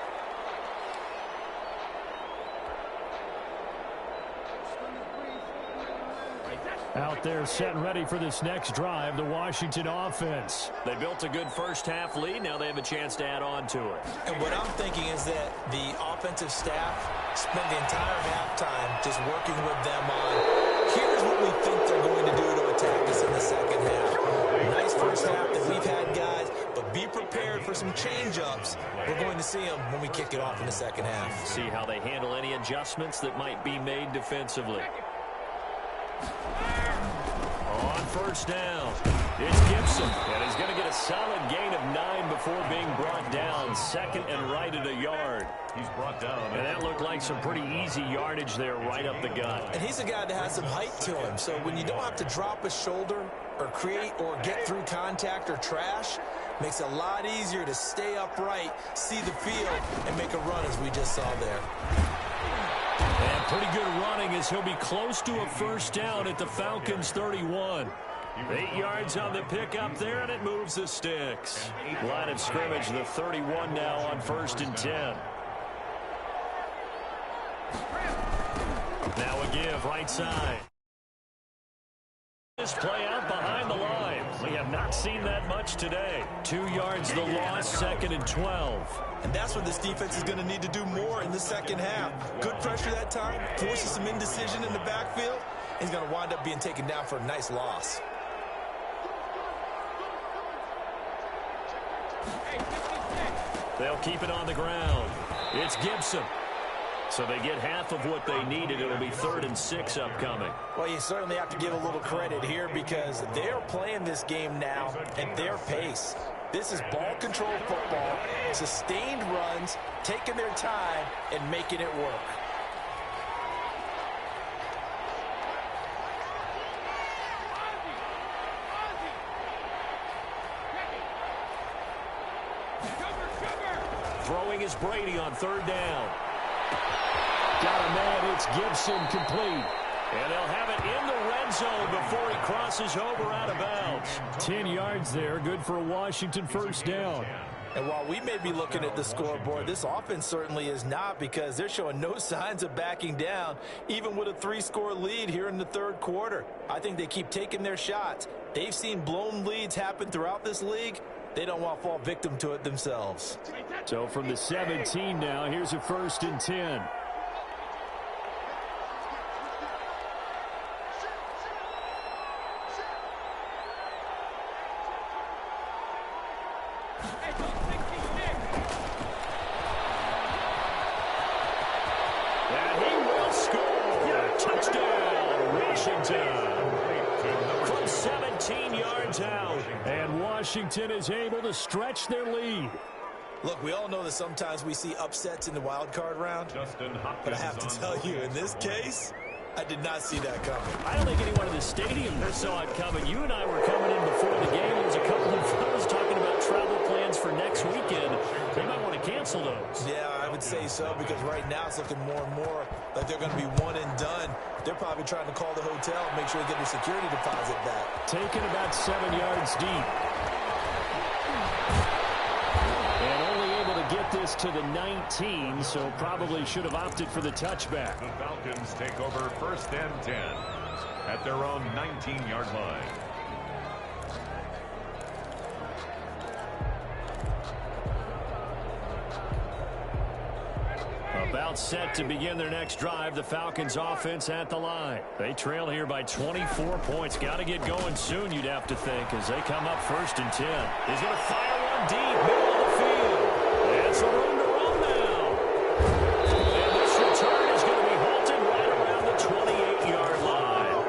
Out there set and ready for this next drive, the Washington offense. They built a good first half lead. Now they have a chance to add on to it. And what I'm thinking is that the offensive staff spent the entire halftime just working with them on, here's what we think they're going to do to attack us in the second half. Nice first half that we've had, guys, but be prepared for some change-ups. We're going to see them when we kick it off in the second half. See how they handle any adjustments that might be made defensively. On first down, it's Gibson, and he's going to get a solid gain of 9 before being brought down. Second and right at a yard. He's brought down. And that looked like some pretty easy yardage there right up the gut. And he's a guy that has some height to him, so when you don't have to drop a shoulder or create or get through contact or trash, makes it a lot easier to stay upright, see the field, and make a run as we just saw there. And pretty good running as he'll be close to a first down at the Falcons' 31. 8 yards on the pickup there, and it moves the sticks. Line of scrimmage, the 31 now on 1st and 10. Now a give, right side. This play out behind the line. We have not seen that much today. 2 yards the loss, 2nd and 12. And that's what this defense is going to need to do more in the second half. Good pressure that time, forces some indecision in the backfield. He's going to wind up being taken down for a nice loss. They'll keep it on the ground. It's Gibson. So they get half of what they needed. It'll be 3rd and 6 upcoming. Well, you certainly have to give a little credit here because they're playing this game now at their pace. This is ball control football, sustained runs, taking their time, and making it work. Throwing is Brady on 3rd down. Got a man, it's Gibson, complete. And they'll have it in the red zone before he crosses over out of bounds. 10 yards there, good for a Washington first down. And while we may be looking at the scoreboard, this offense certainly is not because they're showing no signs of backing down, even with a 3-score lead here in the 3rd quarter. I think they keep taking their shots. They've seen blown leads happen throughout this league. They don't want to fall victim to it themselves. So from the 17 now, here's a 1st and 10. Washington is able to stretch their lead. Look, we all know that sometimes we see upsets in the wild card round, but I have to tell you, in this case, I did not see that coming. I don't think anyone in the stadium saw it coming. You and I were coming in before the game. There was a couple of fellows talking about travel plans for next weekend. They might want to cancel those. Yeah, I would say so, because right now it's looking more and more like they're going to be one and done. They're probably trying to call the hotel and make sure they get their security deposit back. Taken about 7 yards deep. And only able to get this to the 19, so probably should have opted for the touchback. The Falcons take over 1st and 10 at their own 19-yard line. A About set to begin their next drive. The Falcons offense at the line. They trail here by 24 points. Got to get going soon, you'd have to think, as they come up 1st and 10. He's going to fire one deep, middle of the field. It's a room to run now. And this return is going to be halted right around the 28-yard line.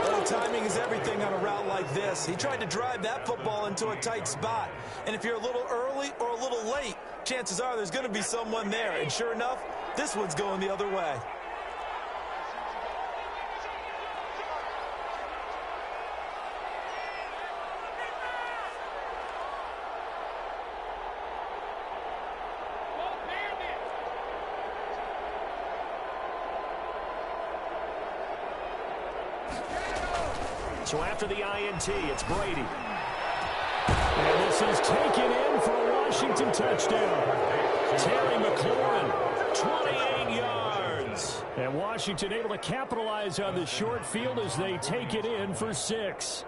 Well, timing is everything on a route like this. He tried to drive that football into a tight spot. And if you're a little early or a little late, chances are there's going to be someone there. And sure enough, this one's going the other way. So after the INT, it's Brady. And this is taken in for a Washington touchdown. Terry McLaurin, 28 yards. And Washington able to capitalize on the short field as they take it in for 6.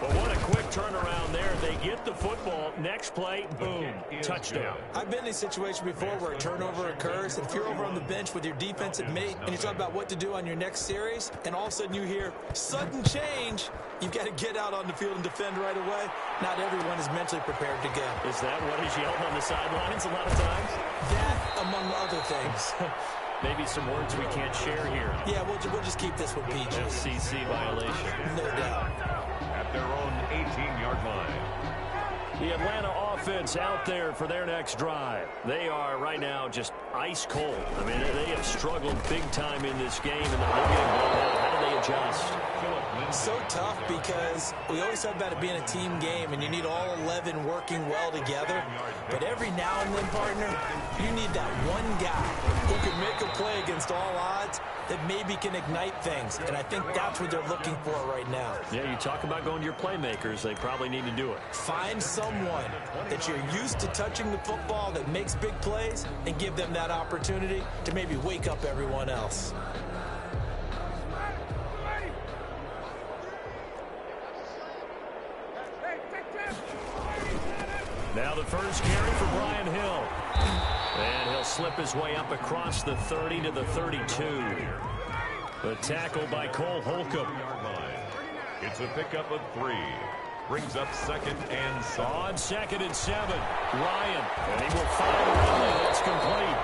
Well, what a quick turnaround there. They get the football. Next play, boom, touchdown. I've been in a situation before where a turnover occurs, and if you're over on the bench with your defensive mate and you talk about what to do on your next series, and all of a sudden you hear sudden change, you've got to get out on the field and defend right away. Not everyone is mentally prepared to go. Is that what is yelled on the sidelines a lot of times? That, among other things. Maybe some words we can't share here. Yeah, we'll just keep this one PG. FCC violation. No doubt. At their own 18-yard line. The Atlanta offense out there for their next drive. They are right now just ice cold. I mean, they have struggled big time in this game, and they're getting blown out. How do they adjust? So tough because we always talk about it being a team game, and you need all 11 working well together. But every now and then, partner, you need that one guy who can make a play against all odds that maybe can ignite things. And I think that's what they're looking for right now. Yeah, you talk about going to your playmakers. They probably need to do it. Find someone that you're used to touching the football that makes big plays and give them that opportunity to maybe wake up everyone else. Now the first carry for Brian Hill. And he'll slip his way up across the 30 to the 32. The tackle by Cole Holcomb. It's a pickup of 3. Brings up 2nd and 7. On 2nd and 7. Ryan. And he will find Ridley. That's complete.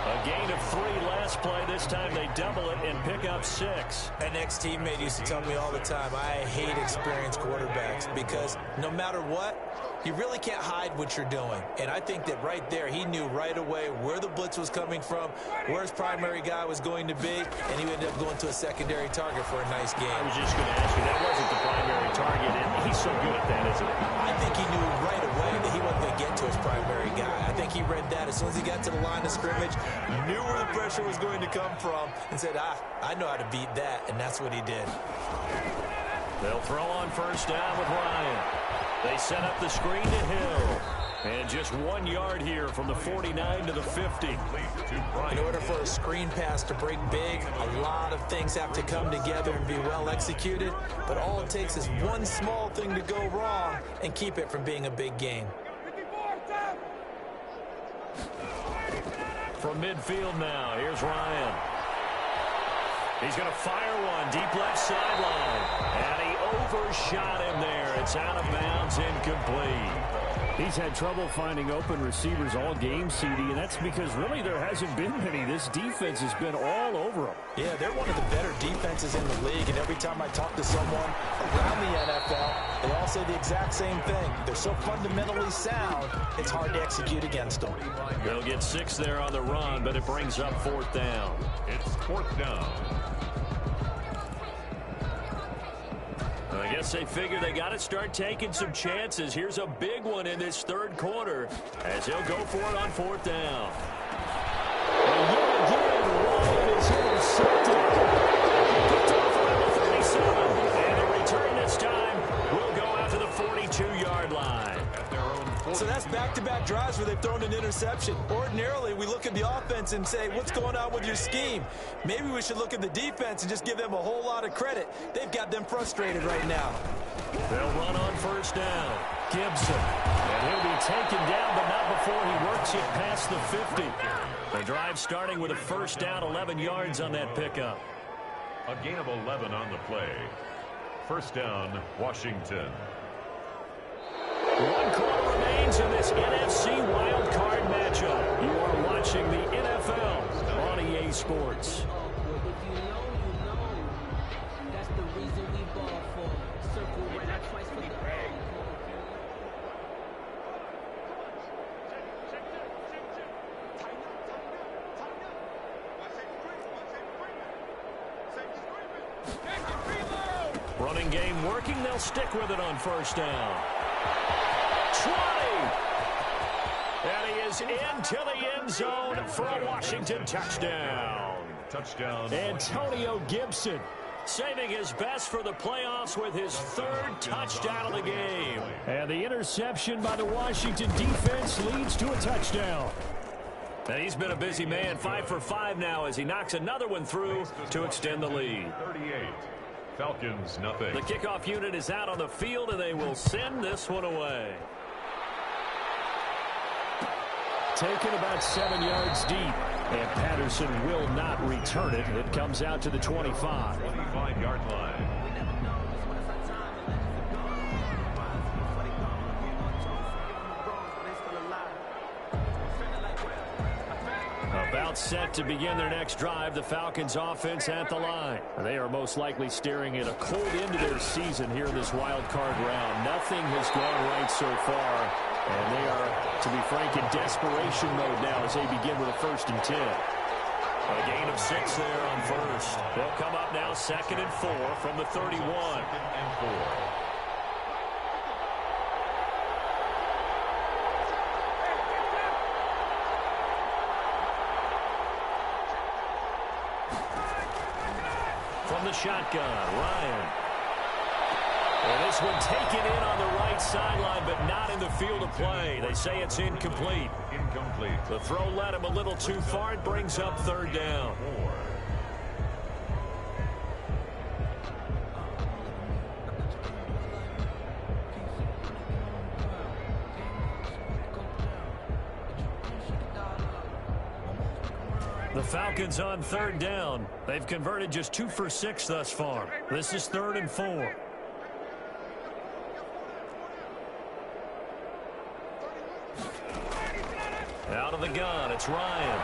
A gain of 3 last play. This time they double it and pick up 6. An ex-teammate used to tell me all the time, I hate experienced quarterbacks because no matter what, you really can't hide what you're doing. And I think that right there, he knew right away where the blitz was coming from, where his primary guy was going to be, and he ended up going to a secondary target for a nice game. I was just going to ask you, that wasn't the primary target, and he's so good at that, isn't he? I think he knew right away that he wasn't going to get to his primary guy. I think he read that as soon as he got to the line of scrimmage, knew where the pressure was going to come from, and said, I know how to beat that, and that's what he did. They'll throw on first down with Ryan. They set up the screen to Hill. And just 1 yard here from the 49 to the 50. In order for a screen pass to break big, a lot of things have to come together and be well executed. But all it takes is one small thing to go wrong and keep it from being a big gain. From midfield now, here's Ryan. He's going to fire one deep left sideline. And he overshot him there. It's out of bounds, incomplete. He's had trouble finding open receivers all game, CD, and that's because really there hasn't been many. This defense has been all over him. Yeah, they're one of the better defenses in the league, and every time I talk to someone around the NFL, they all say the exact same thing. They're so fundamentally sound, it's hard to execute against them. They'll get 6 there on the run, but it brings up 4th down. It's 4th down. I guess they figure they got to start taking some chances. Here's a big one in this 3rd quarter as he'll go for it on 4th down. And yet again, Ryan is intercepted. Picked off around the 37. And the return this time will go out to the 42-yard line. So that's back-to-back drives where they've thrown an interception. Ordinarily, we look at the offense and say, what's going on with your scheme? Maybe we should look at the defense and just give them a whole lot of credit. They've got them frustrated right now. They'll run on first down. Gibson. And he'll be taken down, but not out before he works it past the 50. The drive starting with a first down, 11 yards on that pickup. A gain of 11 on the play. First down, Washington. 1 quarter remains in this NFC wild card matchup. You are watching the NFL on EA Sports. That's the reason we ball for. Circle right twice for the Running game working. They'll stick with it on first down. 20. And he is into the end zone for a Washington touchdown. Touchdown. Antonio Gibson saving his best for the playoffs with his 3rd touchdown of the game. And the interception by the Washington defense leads to a touchdown. And he's been a busy man, 5 for 5 now as he knocks another one through to extend the lead. 38. Falcons, nothing. The kickoff unit is out on the field, and they will send this one away. Taken about 7 yards deep, and Patterson will not return it. It comes out to the 25. 25-yard line. About set to begin their next drive, the Falcons offense at the line. They are most likely staring at a cold end to their season here in this wild card round. Nothing has gone right so far, and they are, to be frank, in desperation mode now as they begin with a 1st and 10. A gain of 6 there on first. They'll come up now 2nd and 4 from the 31. 2nd and 4. From the shotgun, Ryan. And this one taken in on the right sideline, but not in the field of play. They say it's incomplete. Incomplete. The throw led him a little too far. It brings up 3rd down. The Falcons on 3rd down. They've converted just 2 for 6 thus far. This is 3rd and 4. Out of the gun, it's Ryan.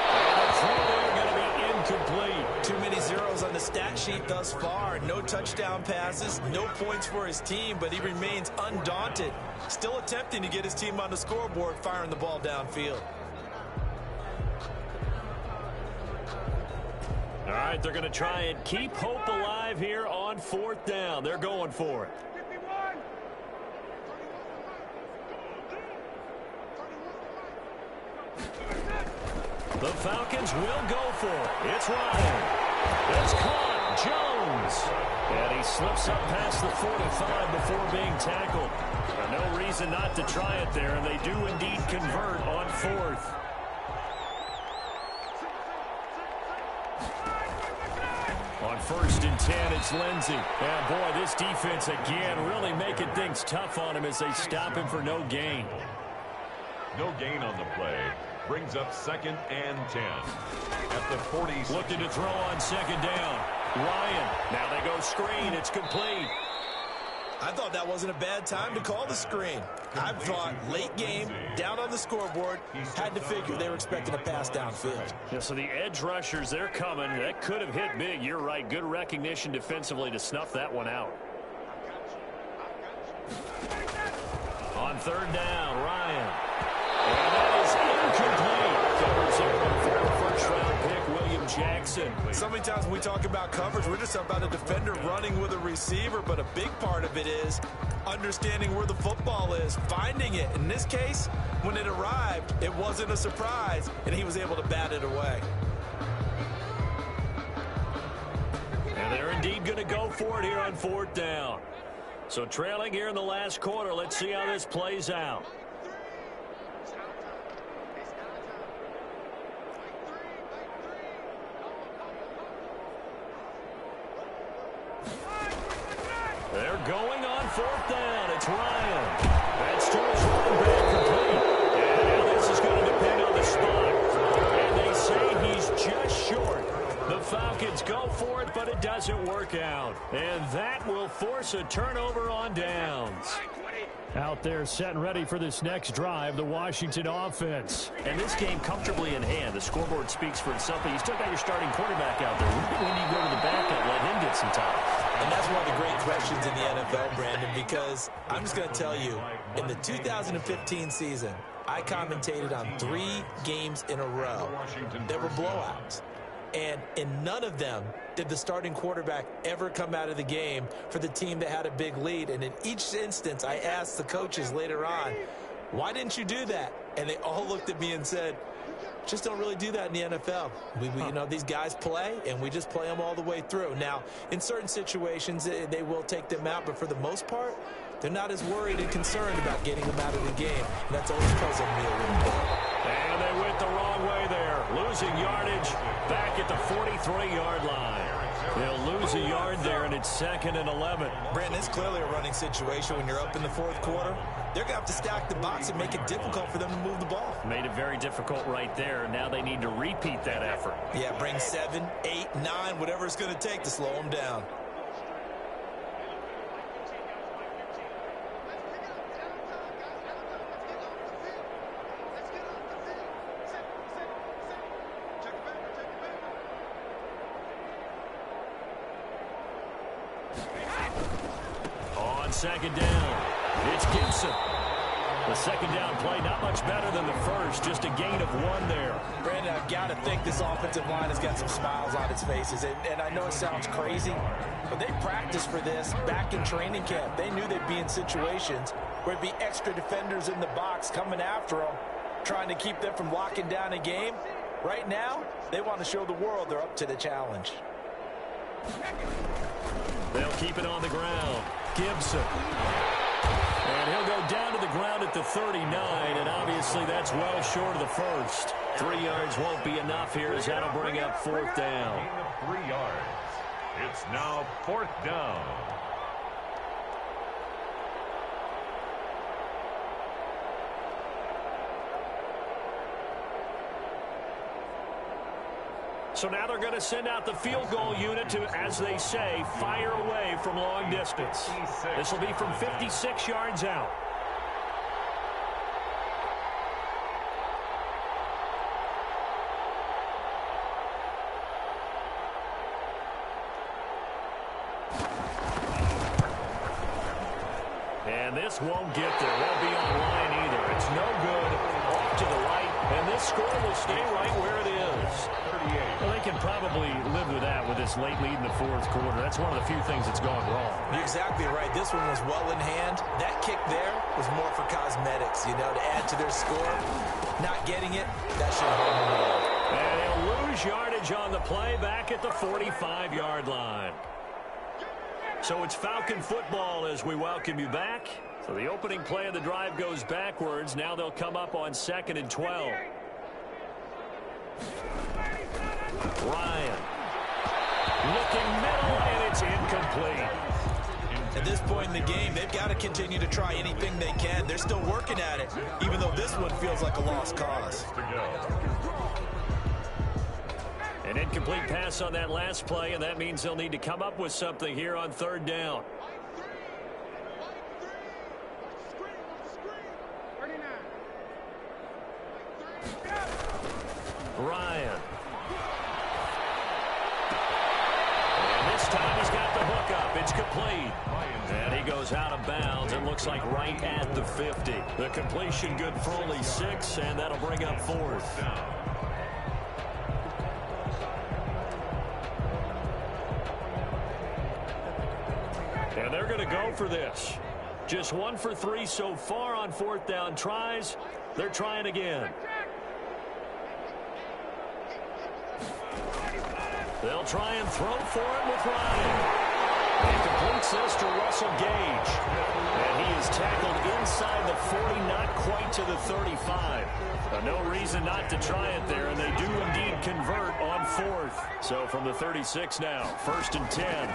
And the throw there going to be incomplete. Too many zeros on the stat sheet thus far. No touchdown passes, no points for his team, but he remains undaunted. Still attempting to get his team on the scoreboard, firing the ball downfield. All right, they're going to try and keep hope alive here on 4th down. They're going for it. The Falcons will go for it. It's Ryan. It's caught. Jones. And he slips up past the 45 before being tackled. No reason not to try it there, and they do indeed convert on 4th. On 1st and 10, it's Lindsey. And boy, this defense again really making things tough on him as they stop him for no gain. No gain on the play. Brings up 2nd and 10. At the 40. Looking to throw on 2nd down. Ryan. Now they go screen. It's complete. I thought that wasn't a bad time to call the screen. I thought late game, down on the scoreboard, had to figure they were expecting a pass downfield. Yeah, so the edge rushers, they're coming. That could have hit big. You're right. Good recognition defensively to snuff that one out. On 3rd down, Ryan. And that is incomplete. Covers there for a first-round pick, William Jackson. So many times when we talk about coverage, we're just about a defender running with a receiver, but a big part of it is understanding where the football is, finding it. In this case, when it arrived, it wasn't a surprise, and he was able to bat it away. And they're indeed going to go for it here on 4th down. So trailing here in the last quarter, let's see how this plays out. They're going on 4th down. It's Ryan. but it doesn't work out. And that will force a turnover on downs. Out there set and ready for this next drive, the Washington offense. And this game comfortably in hand. The scoreboard speaks for itself, but you still got your starting quarterback out there. When do you go to the backup, let him get some time? And that's one of the great questions in the NFL, Brandon, because I'm just going to tell you, in the 2015 season, I commentated on 3 games in a row that were blowouts. And in none of them did the starting quarterback ever come out of the game for the team that had a big lead. And in each instance, I asked the coaches later on, why didn't you do that? And they all looked at me and said, just don't really do that in the NFL. You know, these guys play, and we just play them all the way through. Now, in certain situations, they will take them out, but for the most part, they're not as worried and concerned about getting them out of the game. And that's always puzzled me a little bit. And they went the wrong way there. Losing yardage back at the 43-yard line. They'll lose a yard there, and it's 2nd and 11. Brandon, it's clearly a running situation when you're up in the 4th quarter. They're going to have to stack the box and make it difficult for them to move the ball. Made it very difficult right there. Now they need to repeat that effort. Yeah, bring 7, 8, 9, whatever it's going to take to slow them down. On 2nd down, it's Gibson. The 2nd down play, not much better than the first, just a gain of 1 there. Brandon, I've got to think this offensive line has got some smiles on its faces. And I know it sounds crazy, but they practiced for this back in training camp. They knew they'd be in situations where there'd be extra defenders in the box coming after them, trying to keep them from locking down a game. Right now, they want to show the world they're up to the challenge. They'll keep it on the ground. Gibson. And he'll go down to the ground at the 39, and obviously that's well short of the first. 3 yards won't be enough here as that'll bring up 4th down. Gain of 3 yards. It's now 4th down. So now they're going to send out the field goal unit to, as they say, fire away from long distance. This will be from 56 yards out. And this won't get there. Won't be on line either. It's no good. Off to the right. And this score will stay right where it is. Well, they can probably live with that with this late lead in the 4th quarter. That's one of the few things that's gone wrong. You're exactly right. This one was well in hand. That kick there was more for cosmetics, you know, to add to their score. Not getting it, that shouldn't harm them at all. And he'll lose yardage on the play back at the 45-yard line. So it's Falcon football as we welcome you back. So the opening play of the drive goes backwards. Now they'll come up on 2nd and 12. Ryan. Looking middle, and it's incomplete. At this point in the game, they've got to continue to try anything they can. They're still working at it, even though this one feels like a lost cause. An incomplete pass on that last play, and that means they'll need to come up with something here on 3rd down. Ryan. And this time he's got the hook up. It's complete. And he goes out of bounds. It looks like right at the 50. The completion good for only 6, and that'll bring up 4th. And they're going to go for this. Just 1 for 3 so far on 4th down tries. They're trying again. They'll try and throw for it with Ryan. He completes this to Russell Gage. And he is tackled inside the 40, not quite to the 35. No reason not to try it there, and they do indeed convert on 4th. So from the 36 now, 1st and 10.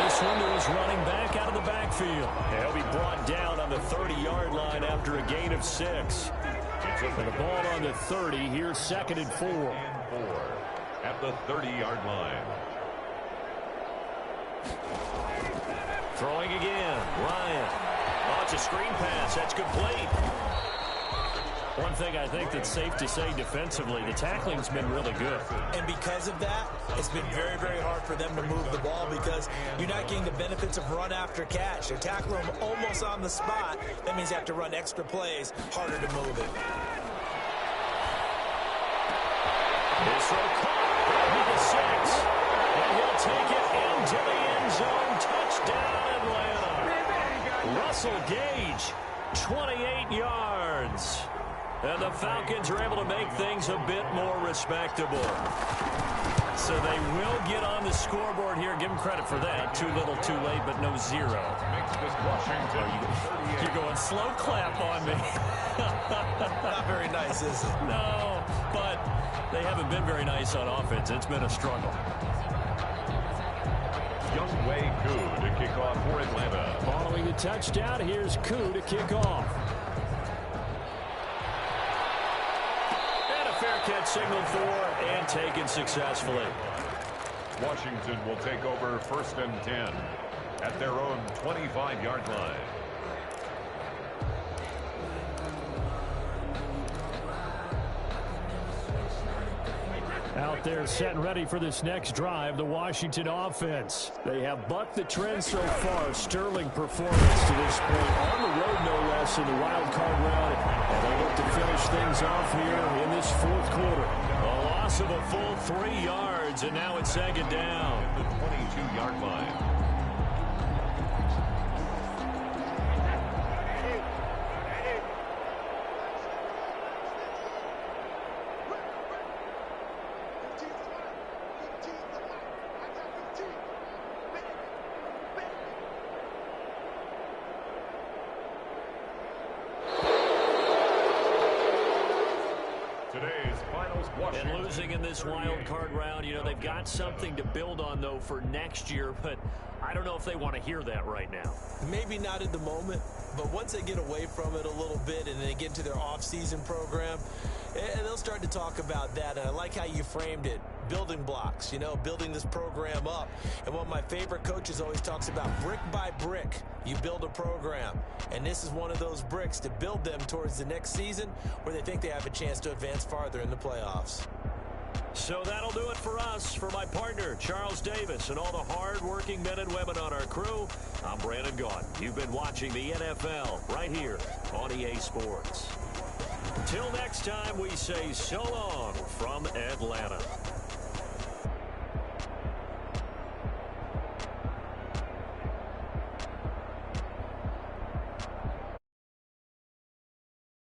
This one is running back out of the backfield. He'll be brought down on the 30-yard line after a gain of 6. And the ball on the 30, here's 2nd and 4. at the 30-yard line. Throwing again, Ryan. Oh, it's a screen pass. That's complete. One thing I think that's safe to say defensively, the tackling's been really good. And because of that, it's been very, very hard for them to move the ball because you're not getting the benefits of run after catch. They tackle them almost on the spot. That means you have to run extra plays, harder to move it. This throw caught by the 6. And he'll take it into the end zone. Touchdown, Atlanta. Russell Gage, 28 yards. And the Falcons are able to make things a bit more respectable. So they will get on the scoreboard here. Give them credit for that. Too little, too late, but no 0. You're going slow clap on me. Not very nice, is it? No, but they haven't been very nice on offense. It's been a struggle. Younghoe Koo to kick off for Atlanta. Following the touchdown, here's Koo to kick off. Fair catch signaled for and taken successfully. Washington will take over 1st and 10 at their own 25-yard line. Out there set and ready for this next drive, the Washington offense. They have bucked the trend so far. Sterling performance to this point. On the road, no less, in the wild card round. And they look to finish things off here in this 4th quarter. A loss of a full 3 yards, and now it's 2nd down. The 22-yard line. And losing in this wild card round, you know, they've got something to build on, though, for next year. But I don't know if they want to hear that right now. Maybe not in the moment, but once they get away from it a little bit and they get into their off-season program, and they'll start to talk about that. And I like how you framed it. Building blocks, you know, building this program up. And one of my favorite coaches always talks about brick by brick, you build a program. And this is one of those bricks to build them towards the next season where they think they have a chance to advance farther in the playoffs. So that'll do it for us. For my partner, Charles Davis, and all the hard-working men and women on our crew, I'm Brandon Gaudin. You've been watching the NFL right here on EA Sports. Till next time, we say so long from Atlanta.